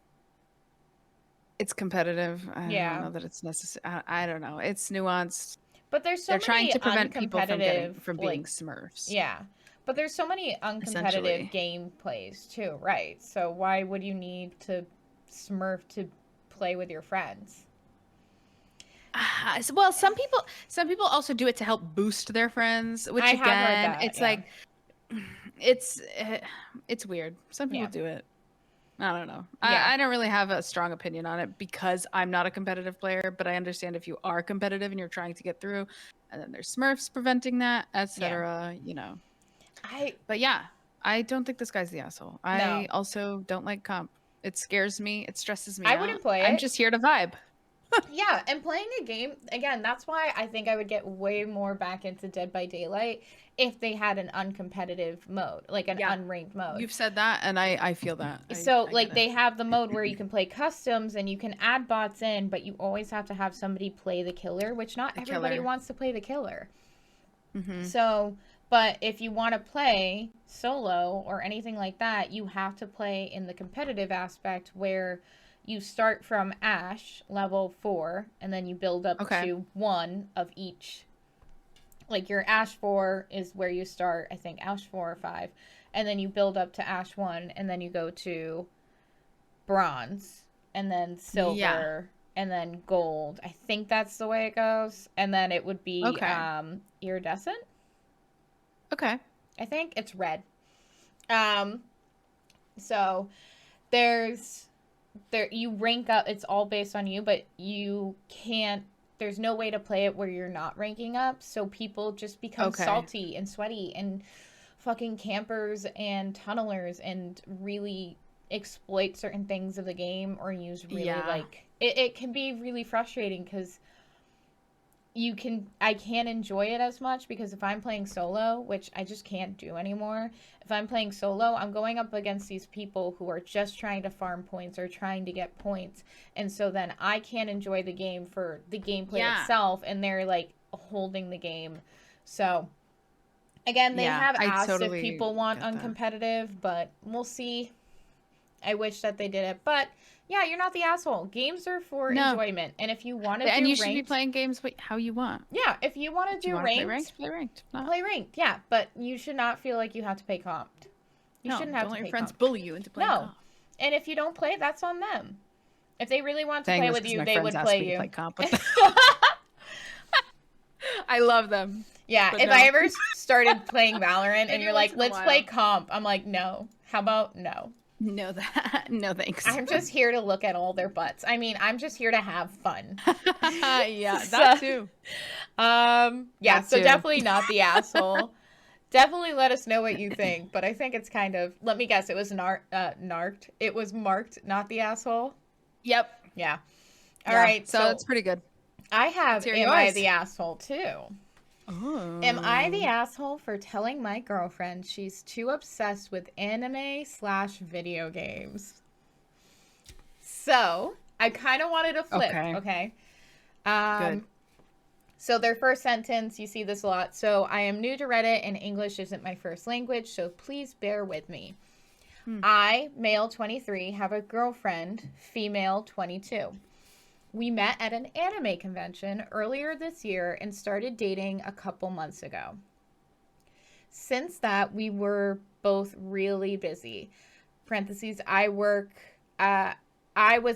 it's competitive. I don't know that it's necessary. I don't know. It's nuanced. But there's They're trying to prevent people from being Smurfs. Yeah. But there's so many uncompetitive gameplays too, right? So why would you need to Smurf to play with your friends? Well, some people also do it to help boost their friends, which again, it's like it's weird. Some people do it. I don't know. I don't really have a strong opinion on it because I'm not a competitive player, but I understand if you are competitive and you're trying to get through, and then there's Smurfs preventing that, etc. You know. But yeah, I don't think this guy's the asshole. I also don't like comp. It scares me. It stresses me out. I wouldn't play it. I'm just here to vibe. Yeah, and playing a game, again, that's why I think I would get way more back into Dead by Daylight if they had an uncompetitive mode, like an unranked mode. You've said that, and I feel that. So, they have the mode where you can play customs and you can add bots in, but you always have to have somebody play the killer, which not everybody wants to play the killer. Mm-hmm. So, but if you want to play solo or anything like that, you have to play in the competitive aspect where you start from Ash level 4 and then you build up to 1 of each. Like your Ash 4 is where you start, I think Ash 4 or 5, and then you build up to Ash 1 and then you go to bronze and then silver and then gold. I think that's the way it goes. And then it would be iridescent. Okay. I think it's red. So you rank up, it's all based on you, but there's no way to play it where you're not ranking up, so people just become salty and sweaty and fucking campers and tunnelers and really exploit certain things of the game or use really it can be really frustrating because I can't enjoy it as much because if I'm playing solo, which I just can't do anymore, if I'm playing solo, I'm going up against these people who are just trying to farm points or trying to get points. And so then I can't enjoy the game for the gameplay itself. And they're like holding the game. So again, they have asked if people want uncompetitive, but we'll see. I wish that they did it, but yeah, you're not the asshole. Games are for enjoyment, and if you want to do ranked, and you should be playing games how you want. Yeah, if you want to do ranked, play ranked. No. Play ranked, yeah, but you should not feel like you have to pay comp. You shouldn't have to pay comp. Don't let your friends bully you into playing comp. And if you don't play, that's on them. If they really want to play with you, they would play you. Play comp with them. I love them. Yeah, if I ever started playing Valorant and you're like, let's play comp, I'm like, no. How about no? No, no thanks. I'm just here to look at all their butts. I mean, I'm just here to have fun. Yeah, that too. Yeah, so definitely not the asshole. Definitely let us know what you think, but I think it's kind of, let me guess, it was narked. It was marked, not the asshole. Yep. Yeah. All right. So it's pretty good. I have, am I the asshole too? Oh. Am I the asshole for telling my girlfriend she's too obsessed with anime/video games? So, I kind of wanted to flip, okay? Good. So their first sentence, you see this a lot. So, I am new to Reddit and English isn't my first language, so please bear with me. I, male 23, have a girlfriend, female 22. We met at an anime convention earlier this year and started dating a couple months ago. Since that, we were both really busy. Parentheses, I with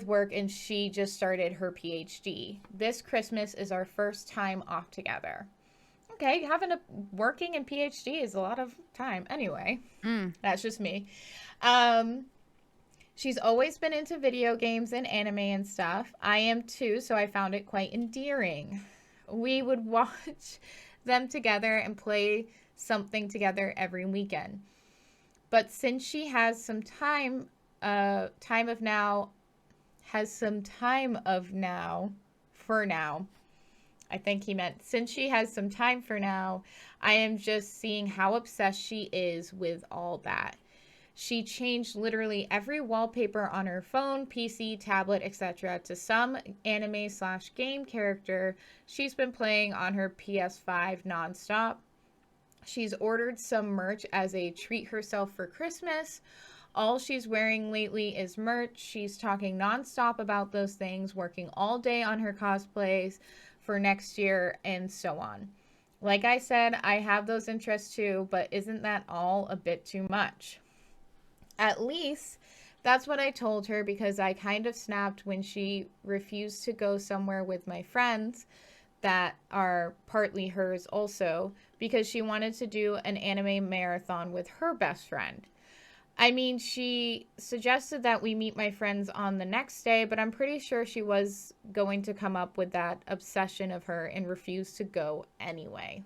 work and she just started her PhD. This Christmas is our first time off together. Okay, working and PhD is a lot of time. Anyway, that's just me. She's always been into video games and anime and stuff. I am too, so I found it quite endearing. We would watch them together and play something together every weekend. But since she has some time of now, I think he meant, since she has some time for now, I am just seeing how obsessed she is with all that. She changed literally every wallpaper on her phone, PC, tablet, etc. to some anime/game character she's been playing on her PS5 nonstop. She's ordered some merch as a treat herself for Christmas. All she's wearing lately is merch. She's talking nonstop about those things, working all day on her cosplays for next year, and so on. Like I said, I have those interests too, but isn't that all a bit too much? At least that's what I told her, because I kind of snapped when she refused to go somewhere with my friends that are partly hers also, because she wanted to do an anime marathon with her best friend. I mean, she suggested that we meet my friends on the next day, but I'm pretty sure she was going to come up with that obsession of her and refused to go anyway.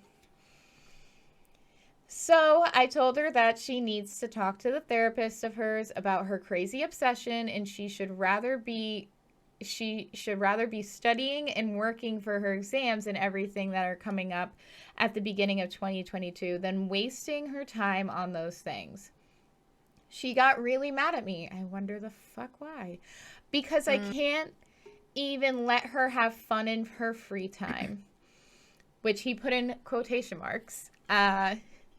So I told her that she needs to talk to the therapist of hers about her crazy obsession, and she should rather be studying and working for her exams and everything that are coming up at the beginning of 2022 than wasting her time on those things. She got really mad at me. I wonder the fuck why. Because I can't even let her have fun in her free time. Which he put in quotation marks.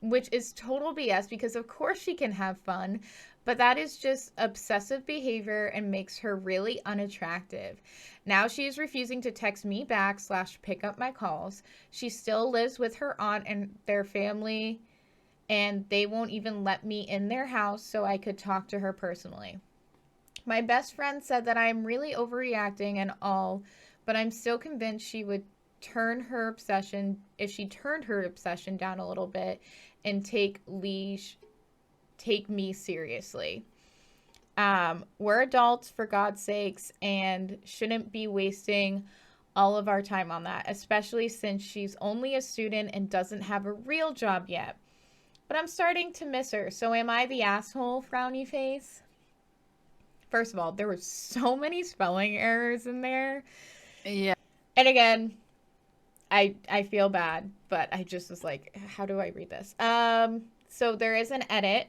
Which is total BS, because of course she can have fun, but that is just obsessive behavior and makes her really unattractive. Now she is refusing to text me back / pick up my calls. She still lives with her aunt and their family, and they won't even let me in their house so I could talk to her personally. My best friend said that I am really overreacting and all, but I'm still convinced she would turn her obsession, if she turned her obsession down a little bit and take me seriously. We're adults, for God's sakes, and shouldn't be wasting all of our time on that, especially since she's only a student and doesn't have a real job yet. But I'm starting to miss her, so am I the asshole, frowny face? First of all, there were so many spelling errors in there. Yeah. And again, I feel bad, but I just was like, how do I read this? So there is an edit.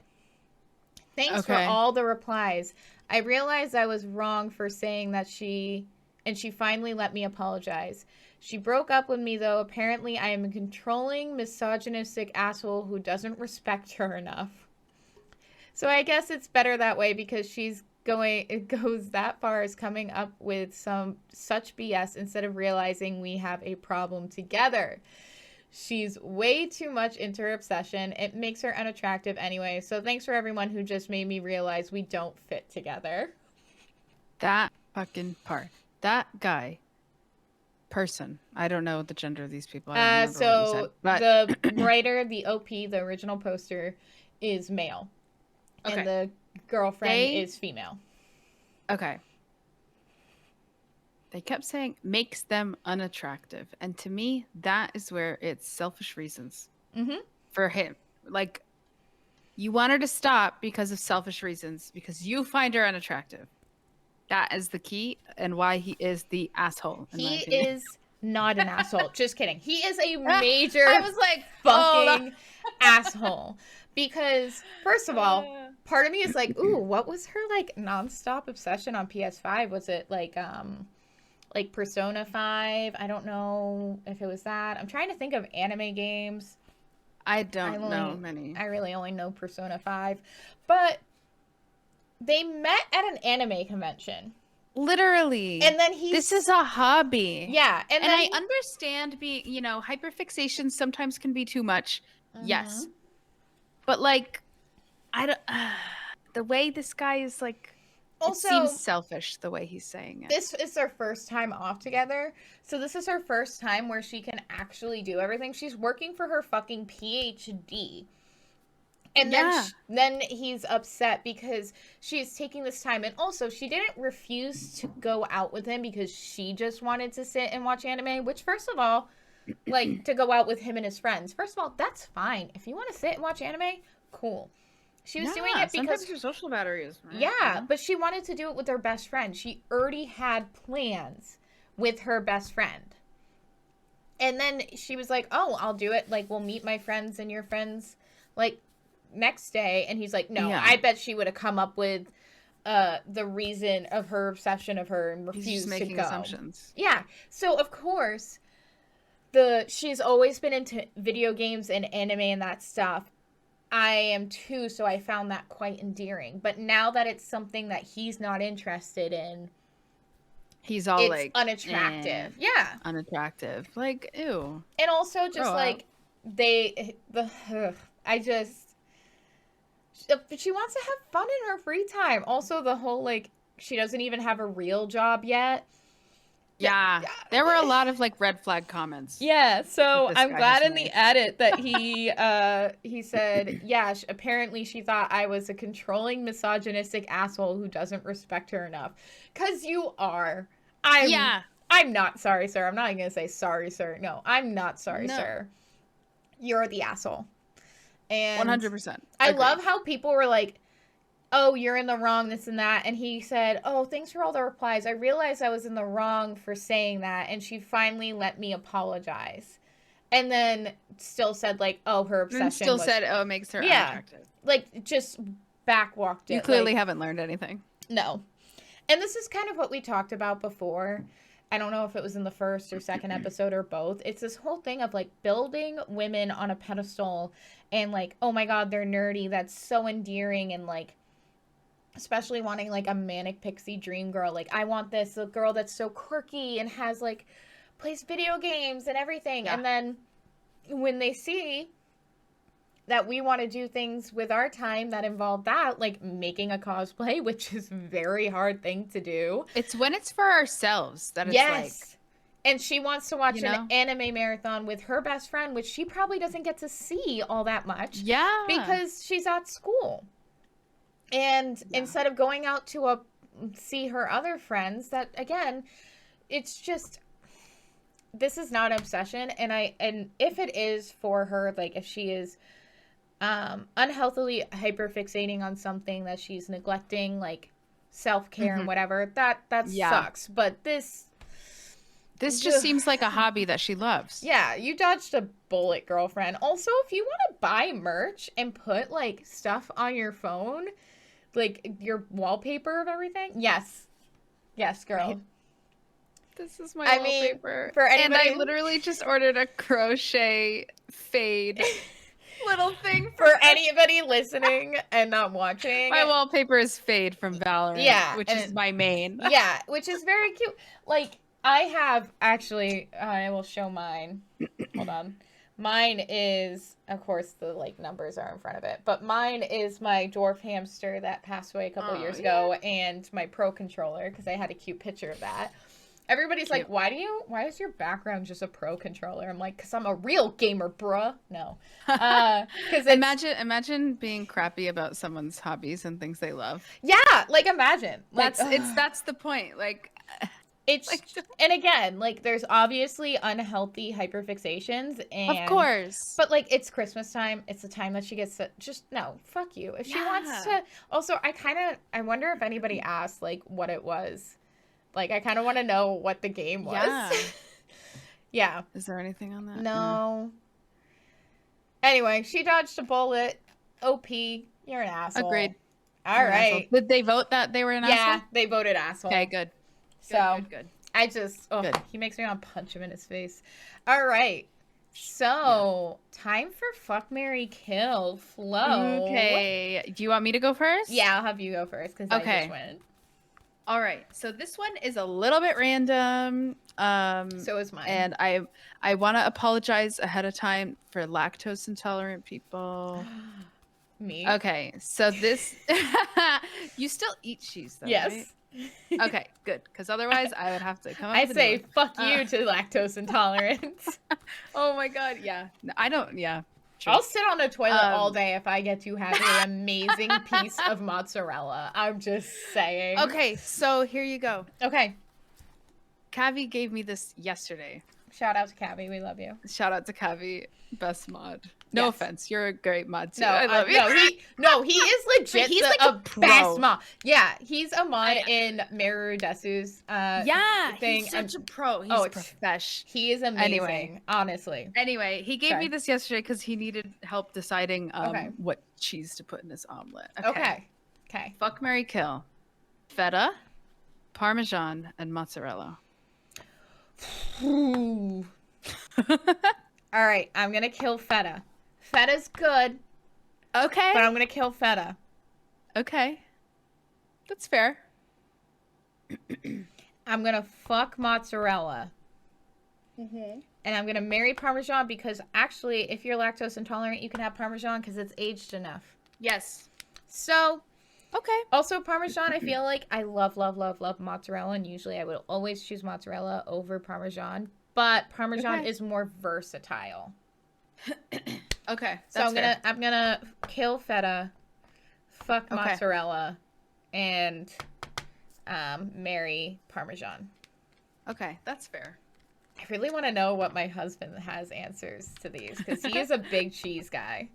Thanks for all the replies. I realized I was wrong for saying that she and she finally let me apologize. She broke up with me, though. Apparently, I am a controlling, misogynistic asshole who doesn't respect her enough. So I guess it's better that way because it goes that far as coming up with such BS instead of realizing we have a problem together. She's way too much into her obsession. It makes her unattractive anyway. So thanks for everyone who just made me realize we don't fit together. That fucking part. That guy. Person. I don't know the gender of these people. I don't remember what you said, but... the writer, the OP, the original poster, is male. Okay. And the girlfriend is female. Okay. They kept saying makes them unattractive. And to me, that is where it's selfish reasons. Mm-hmm. For him. Like, you want her to stop because of selfish reasons, because you find her unattractive. That is the key and why he is the asshole. He is not an asshole. Just kidding. He is a major I was like, fucking asshole. Because, first of all, part of me is like, ooh, what was her, like, nonstop obsession on PS5? Was it, like Persona 5? I don't know if it was that. I'm trying to think of anime games. I don't know many. I really only know Persona 5. But they met at an anime convention. Literally. And then this is a hobby. Yeah. And then I understand hyperfixation sometimes can be too much. Mm-hmm. Yes. But like, the way this guy is like, also, it seems selfish the way he's saying it. This is their first time off together. So this is her first time where she can actually do everything. She's working for her fucking PhD. And then he's upset because she's taking this time. And also, she didn't refuse to go out with him because she just wanted to sit and watch anime. Which, first of all, like, to go out with him and his friends. First of all, that's fine. If you want to sit and watch anime, cool. She was doing it because your social batteries. Right? Yeah, but she wanted to do it with her best friend. She already had plans with her best friend. And then she was like, oh, I'll do it. Like, we'll meet my friends and your friends, like, next day. And he's like, no, I bet she would have come up with the reason of her obsession of her and refused to go. Assumptions. Yeah. So, of course, she's always been into video games and anime and that stuff. I am too, so I found that quite endearing. But now that it's something that he's not interested in, he's all like unattractive. Yeah, unattractive. Like, ew. And also, just like she wants to have fun in her free time. Also, the whole like she doesn't even have a real job yet. Yeah, there were a lot of like red flag comments. Yeah, so I'm glad in the edit that he said, yeah, apparently she thought I was a controlling, misogynistic asshole who doesn't respect her enough. 'Cause you are. I'm not sorry, sir. I'm not even gonna say sorry, sir. No, I'm not sorry, sir. You're the asshole. And 100%. I love how people were like, oh, you're in the wrong, this and that. And he said, oh, thanks for all the replies. I realized I was in the wrong for saying that. And she finally let me apologize. And then still said, like, oh, her obsession said, oh, it makes her unattractive. Like, just backwalked it. You clearly haven't learned anything. No. And this is kind of what we talked about before. I don't know if it was in the first or second episode or both. It's this whole thing of, like, building women on a pedestal. And, like, oh, my God, they're nerdy. That's so endearing. And, like, especially wanting, like, a manic pixie dream girl. Like, I want this, a girl that's so quirky and has, like, plays video games and everything. Yeah. And then when they see that we want to do things with our time that involve that, like making a cosplay, which is a very hard thing to do. It's when it's for ourselves that it's like... And she wants to watch an anime marathon with her best friend, which she probably doesn't get to see all that much. Yeah. Because she's at school. And instead of going out to see her other friends, that again, it's just, this is not an obsession. And if it is for her, like if she is unhealthily hyperfixating on something that she's neglecting, like self-care and whatever, that sucks. But this just seems like a hobby that she loves. Yeah, you dodged a bullet, girlfriend. Also, if you want to buy merch and put like stuff on your phone, like your wallpaper of everything, yes, girl. This is my wallpaper. For anybody... And I literally just ordered a crochet fade little thing. For anybody listening and not watching. My wallpaper is Fade from Valorant. Yeah. Which is my main. Yeah, which is very cute. Like, I have, actually, I will show mine. Hold on. Mine is, of course, the, like, numbers are in front of it. But mine is my dwarf hamster that passed away a couple years ago. And my Pro controller, because I had a cute picture of that. Everybody's like, why is your background just a Pro controller? I'm like, because I'm a real gamer, bruh. No. Because imagine being crappy about someone's hobbies and things they love. Yeah, like, imagine. Like, that's the point. Like... It's like, and again, like, there's obviously unhealthy hyperfixations, and of course, but like, it's Christmas time. It's the time that she gets to just no, fuck you. If she wants to, also, I wonder if anybody asked like what it was. Like, I kind of want to know what the game was. Yeah. Yeah. Is there anything on that? No. Anyway, she dodged a bullet. OP, you're an asshole. Agreed. All right. Did they vote that they were an asshole? Yeah, they voted asshole. Okay, good. So, good. I just, he makes me want to punch him in his face. All right. So, time for Fuck, Marry, Kill. Flo. Okay. Do you want me to go first? Yeah, I'll have you go first because I just went. All right. So, this one is a little bit random. So is mine. And I want to apologize ahead of time for lactose intolerant people. Me? Okay. So, this... You still eat cheese, though, yes. right? Okay, good. Because otherwise, I would have to come up I with say fuck you to lactose intolerance. Oh my god, yeah. No, I don't, yeah. True. I'll sit on a toilet all day if I get to have an amazing piece of mozzarella. I'm just saying. Okay, so here you go. Okay. Cavi gave me this yesterday. Shout out to Cavi. We love you. Shout out to Cavi. Best mod. No offense. You're a great mod too. No, I love you. He is legit. He's like a best mod. Yeah, he's a mod in Meru Desu's thing. He's such a pro. He's profesh. He is amazing. Anyway, honestly. Anyway, he gave me this yesterday because he needed help deciding what cheese to put in his omelet. Okay. Fuck, marry, kill. Feta, Parmesan, and mozzarella. Ooh. All right, I'm gonna kill feta. Feta's good. Okay. But I'm gonna kill feta. Okay. That's fair. I'm gonna fuck mozzarella. Mm-hmm. And I'm gonna marry Parmesan because actually, if you're lactose intolerant, you can have Parmesan because it's aged enough. Yes. So, okay. Also, Parmesan, I feel like I love mozzarella, and usually I would always choose mozzarella over Parmesan. But Parmesan is more versatile. Okay. So I'm gonna kill feta, fuck mozzarella, and marry Parmesan. Okay, that's fair. I really want to know what my husband has answers to these because he is a big cheese guy.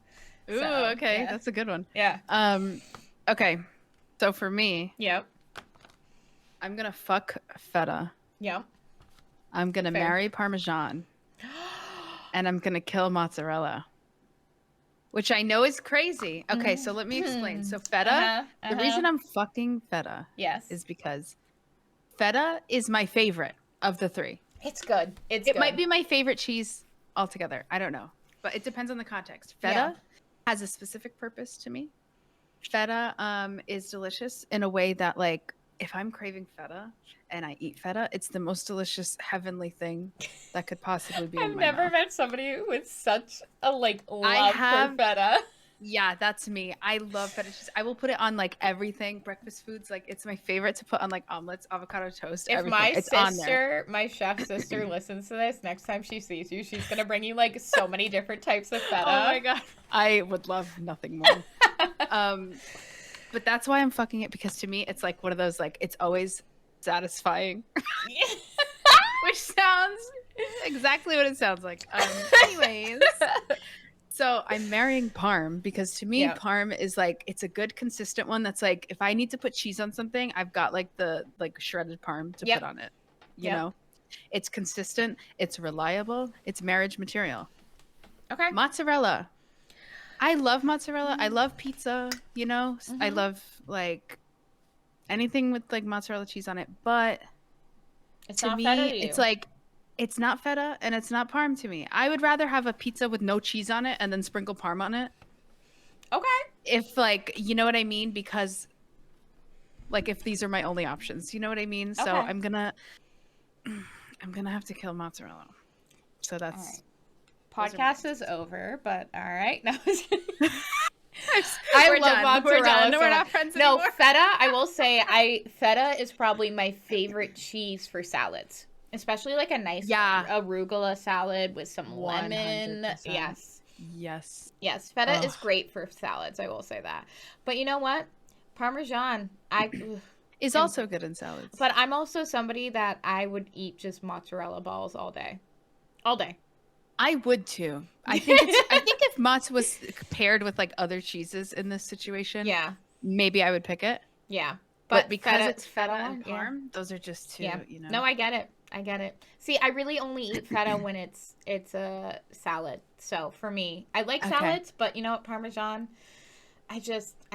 Ooh, okay, that's a good one. Yeah. Okay. So for me, yep. I'm gonna fuck feta. Yep. I'm gonna marry Parmesan. And I'm gonna kill mozzarella. Which I know is crazy. Okay, so let me explain. So feta, the reason I'm fucking feta is because feta is my favorite of the three. It's good. It might be my favorite cheese altogether. I don't know. But it depends on the context. Feta has a specific purpose to me. Feta is delicious in a way that, like, if I'm craving feta and I eat feta, it's the most delicious, heavenly thing that could possibly be in my mouth. I've never met somebody with such a, like, love for feta. Yeah, that's me. I love feta cheese. I will put it on, like, everything. Breakfast foods, like, it's my favorite to put on, like, omelets, avocado toast, everything. It's on there. My chef sister, listens to this, next time she sees you, she's gonna bring you, like, so many different types of feta. Oh my god. I would love nothing more. But that's why I'm fucking it, because to me, it's like one of those, like, it's always satisfying. Which sounds exactly what it sounds like. Anyways, so I'm marrying Parm because to me, Parm is like, it's a good consistent one that's like, if I need to put cheese on something, I've got like the shredded Parm to put on it. You know, it's consistent, it's reliable, it's marriage material. Okay. Mozzarella. I love mozzarella. I love pizza, you know? I love, like, anything with, like, mozzarella cheese on it. But It's to not me, feta to it's you. like, it's not feta and it's not parm to me. I would rather have a pizza with no cheese on it and then sprinkle parm on it. Okay. If like, you know what I mean? Because like if these are my only options, you know what I mean? So Okay. I'm gonna have to kill mozzarella. So All that's right. Podcast is over, but all right. No, I love mozzarella. We're done. So We're much. not friends No, anymore. feta. I will say, feta is probably my favorite cheese for salads, especially like a nice arugula salad with some lemon. 100%. Yes. Feta is great for salads. I will say that. But you know what? Parmesan. Is also good in salads. But I'm also somebody that I would eat just mozzarella balls all day. All day. I would too. I think if mozz was paired with like other cheeses in this situation, maybe I would pick it. Yeah. But because it's feta and parm, those are just two, you know. No, I get it. See, I really only eat feta when it's a salad. So for me, I like salads, but you know what, Parmesan, I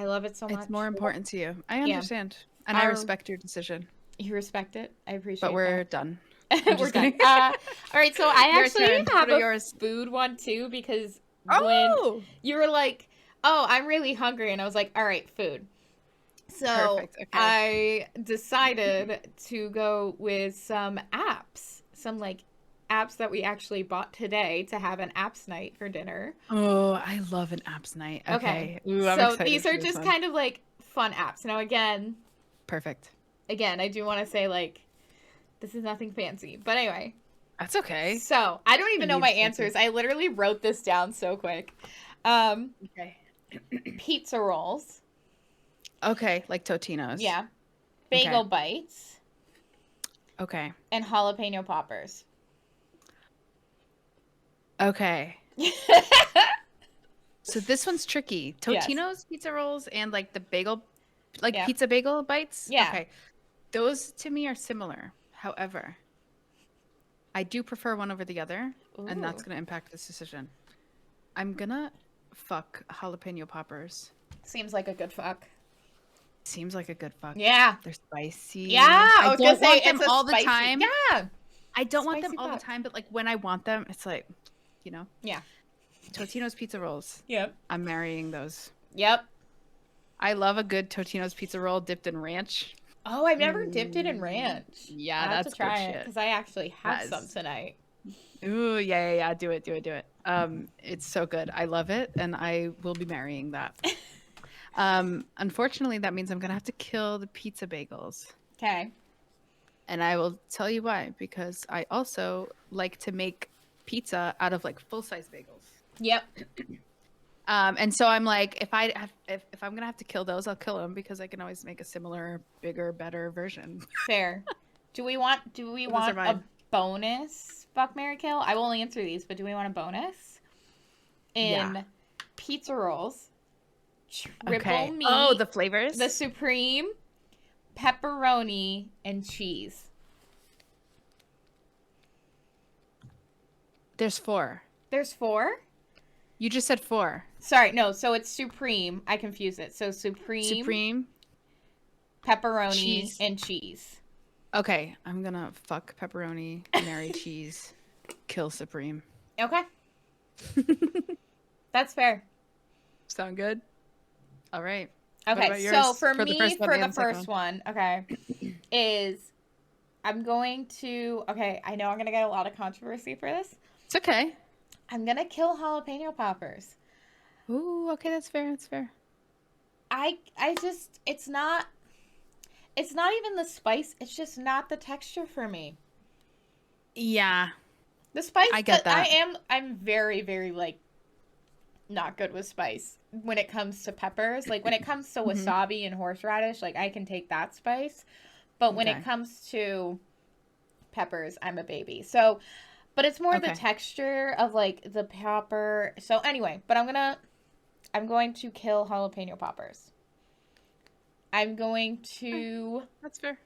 love it so much. It's more important to you. I understand. And I respect your decision. You respect it? I appreciate it. But we're done. We're done. All right, so I actually have a food one too, because when you were like, oh, I'm really hungry, and I was like, all right, food. So I decided to go with some apps, apps that we actually bought today to have an apps night for dinner. Oh, I love an apps night. Okay. Ooh, so these are just kind of like fun apps. Now again, perfect. Again, I do want to say like, this is nothing fancy, but anyway. That's okay. So I don't even know my answers. I literally wrote this down so quick. Okay. Pizza rolls. Okay, like Totino's. Yeah. Bagel bites. Okay. And jalapeno poppers. Okay. So this one's tricky. Totino's pizza rolls and like the bagel, pizza bagel bites. Yeah. Okay. Those to me are similar. However, I do prefer one over the other, and that's going to impact this decision. I'm going to fuck jalapeno poppers. Seems like a good fuck. Seems like a good fuck. Yeah. They're spicy. Yeah. I was going to say, them all the time. Yeah. I don't want them all the time, but like when I want them, it's like, you know? Yeah. Totino's pizza rolls. Yep. I'm marrying those. Yep. I love a good Totino's pizza roll dipped in ranch. Oh, I've never dipped it in ranch. Yeah, that's good shit. Because I actually have some tonight. Ooh, yeah. Do it. It's so good. I love it, and I will be marrying that. Unfortunately, that means I'm gonna have to kill the pizza bagels. Okay. And I will tell you why. Because I also like to make pizza out of like full-size bagels. Yep. And so I'm like, if I'm gonna have to kill those, I'll kill them because I can always make a similar, bigger, better version. Fair. Do we want a bonus fuck, marry, kill? I will only answer these, but do we want a bonus? Pizza rolls, triple meat. Oh, the flavors. The supreme, pepperoni, and cheese. There's 4. There's 4? You just said 4. Sorry, no. So it's supreme. I confuse it. So supreme, pepperoni, cheese. And cheese. Okay, I'm gonna fuck pepperoni, marry cheese, kill supreme. Okay. That's fair. Sound good? All right. Okay, so for the first one, okay, is I'm going to, I know I'm going to get a lot of controversy for this. It's okay. I'm going to kill jalapeno poppers. Ooh, okay, that's fair. I just, it's not even the spice. It's just not the texture for me. Yeah. The spice, I get that. I'm very, very, like, not good with spice when it comes to peppers. Like, when it comes to wasabi and horseradish, like, I can take that spice. But when it comes to peppers, I'm a baby. So, but it's more the texture of, like, the pepper. So, anyway, but I'm going to kill jalapeno poppers. I'm going to... That's fair.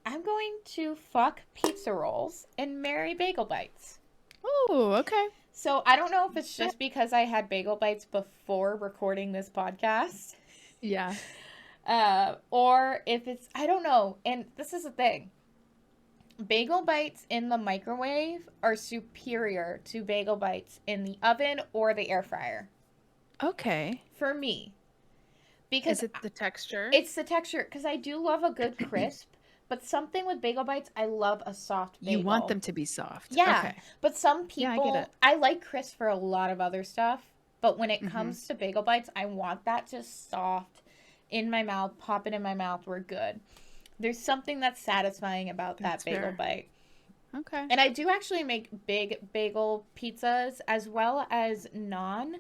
I'm going to fuck pizza rolls and marry bagel bites. Oh, okay. So I don't know if it's just because I had bagel bites before recording this podcast. Yeah. Or if it's, I don't know. And this is the thing. Bagel bites in the microwave are superior to bagel bites in the oven or the air fryer. Okay. For me. Because is it the texture? It's the texture. Because I do love a good crisp. But something with bagel bites, I love a soft bagel. You want them to be soft. Yeah. Okay. But some people, I get it. I like crisp for a lot of other stuff. But when it comes to bagel bites, I want that just soft in my mouth, pop it in my mouth, we're good. There's something that's satisfying about that bagel bite. Okay. And I do actually make big bagel pizzas as well as naan.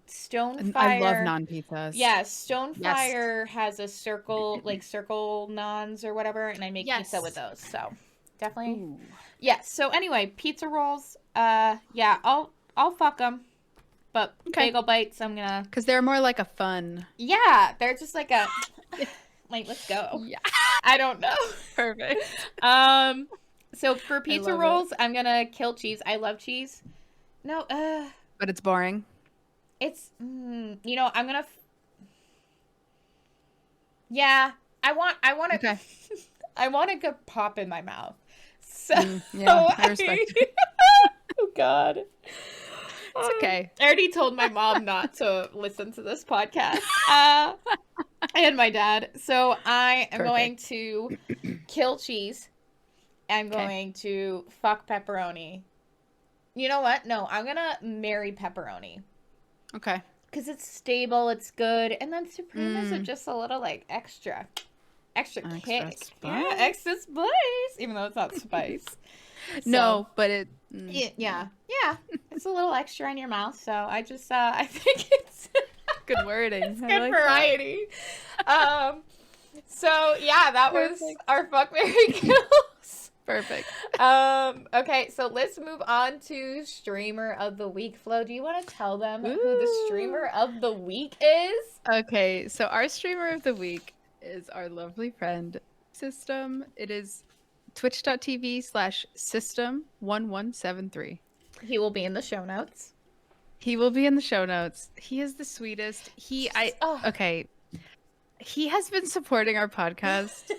Stonefire. I love naan pizzas. Yeah, Stonefire has a circle, like circle naans or whatever, and I make pizza with those. So definitely. Ooh. Yeah. So anyway, pizza rolls. Yeah, I'll fuck them. But bagel bites, I'm gonna. Because they're more like a fun. Yeah, they're just like a. Like, let's go. Yeah. I don't know. Perfect. So for pizza rolls, I'm gonna kill cheese. I love cheese. No. But it's boring. It's, you know, I'm gonna. Yeah, I want to. Okay. I want a good pop in my mouth. So yeah, I respect it. Oh God. It's okay. I already told my mom not to listen to this podcast. And my dad. So I am going to kill cheese. I'm going to fuck pepperoni. You know what? No, I'm going to marry pepperoni. Okay. Because it's stable, it's good. And then Supremes are just a little like extra kick. Spice. Yeah, extra spice. Even though it's not spice. No, but it. Yeah. It's a little extra in your mouth. So I just, I think it's good wording. It's good like variety. So yeah, that was our fuck, marry, kills. Perfect. Okay, so let's move on to streamer of the week. Flo, do you want to tell them who the streamer of the week is? Okay, so our streamer of the week is our lovely friend System. It is twitch.tv/system1173. He will be in the show notes. He will be in the show notes. He is the sweetest. Okay. He has been supporting our podcast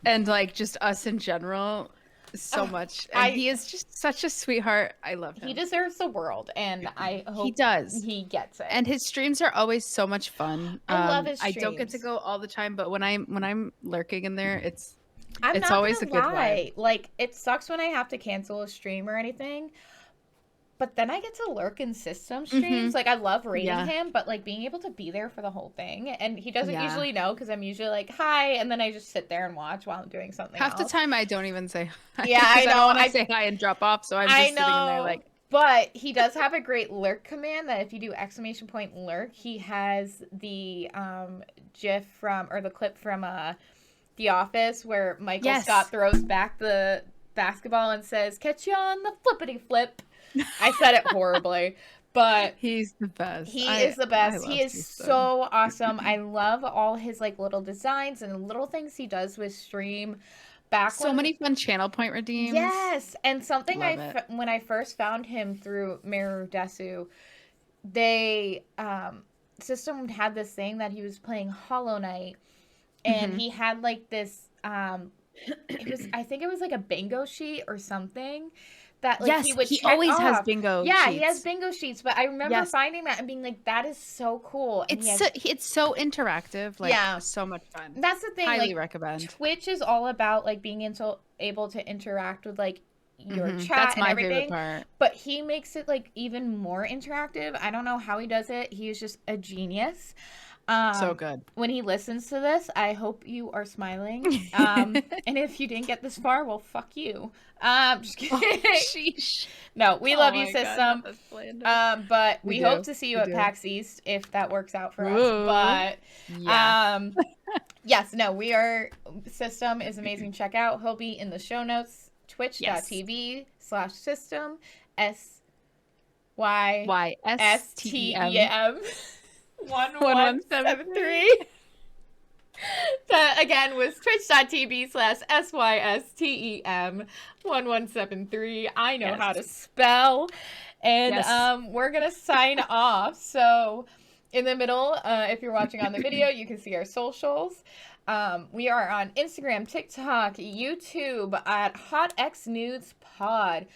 and like just us in general so much. And he is just such a sweetheart. I love him. He deserves the world, and I hope he does. He gets it. And his streams are always so much fun. I love his streams. I don't get to go all the time, but when I'm lurking in there, it's not always a good vibe. Like, it sucks when I have to cancel a stream or anything. But then I get to lurk in System streams. Like, I love rating him, but, like, being able to be there for the whole thing. And he doesn't usually know, because I'm usually like, hi, and then I just sit there and watch while I'm doing something else. Half the time, I don't even say hi. Yeah, I know. I don't want to say hi and drop off, so I'm just sitting in there like... But he does have a great lurk command that if you do !lurk, he has the GIF from, or the clip from The Office where Michael Scott throws back the basketball and says, catch you on the flippity flip. I said it horribly, but he's the best. He is the best. He is so awesome. I love all his like little designs and little things he does with stream. Many fun channel point redeems. Yes, and something when I first found him through Meru Desu, they System had this thing that he was playing Hollow Knight, and he had like this I think it was like a bingo sheet or something. That like he always has bingo sheets. Yeah, he has bingo sheets, but I remember finding that and being like, that is so cool. And it's so interactive, like so much fun. That's the thing. Highly recommend. Twitch is all about like being able to interact with like your chat and everything. Favorite part. But he makes it like even more interactive. I don't know how he does it. He is just a genius. So good. When he listens to this, I hope you are smiling. And if you didn't get this far, well, fuck you. Just kidding. Sheesh. No, we love you, System. God, but we hope to see you at PAX East if that works out for us. But yes, no, we are. System is amazing. Check out. He'll be in the show notes. Twitch.tv/System SYSTEM 1173. That again was twitch.tv/SYSTEM 1173. I know how to spell. And we're gonna sign off. So In the middle, if you're watching on the video, you can see our socials. We are on Instagram, TikTok, YouTube at HotXNudesPod.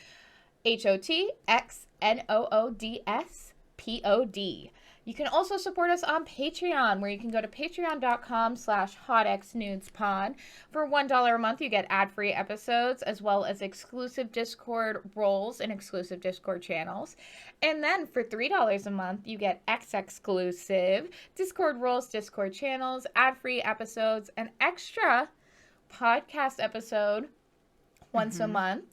HotXNoodspod. You can also support us on Patreon, where you can go to patreon.com/hotxnudespod. For $1 a month, you get ad-free episodes, as well as exclusive Discord roles and exclusive Discord channels. And then for $3 a month, you get X-exclusive Discord roles, Discord channels, ad-free episodes, an extra podcast episode once a month,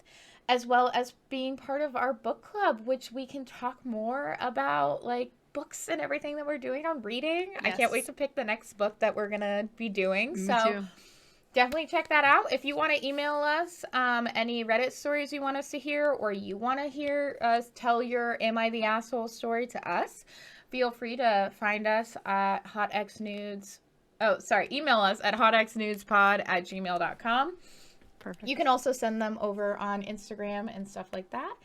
as well as being part of our book club, which we can talk more about, like, books and everything that we're doing on reading. Yes. I can't wait to pick the next book that we're going to be doing. Me too. Definitely check that out. If you want to email us any Reddit stories you want us to hear, or you want to hear us tell your Am I the Asshole story to us, feel free to find us at email us at hotxnudespod@gmail.com. Perfect. You can also send them over on Instagram and stuff like that.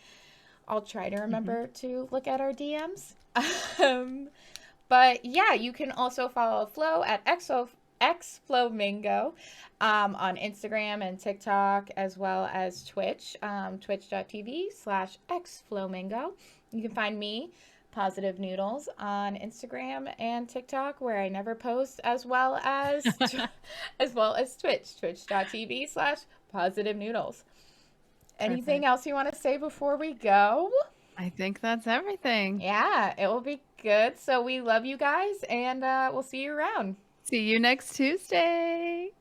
I'll try to remember to look at our DMs. But yeah, you can also follow Flo at xFlowmingo on Instagram and TikTok, as well as Twitch, twitch.tv/xFlowmingo. You can find me, Positive Noodles, on Instagram and TikTok, where I never post, as well as Twitch, twitch.tv/Positive Noodles. Anything else you want to say before we go? I think that's everything. Yeah, it will be good. So we love you guys, and we'll see you around. See you next Tuesday.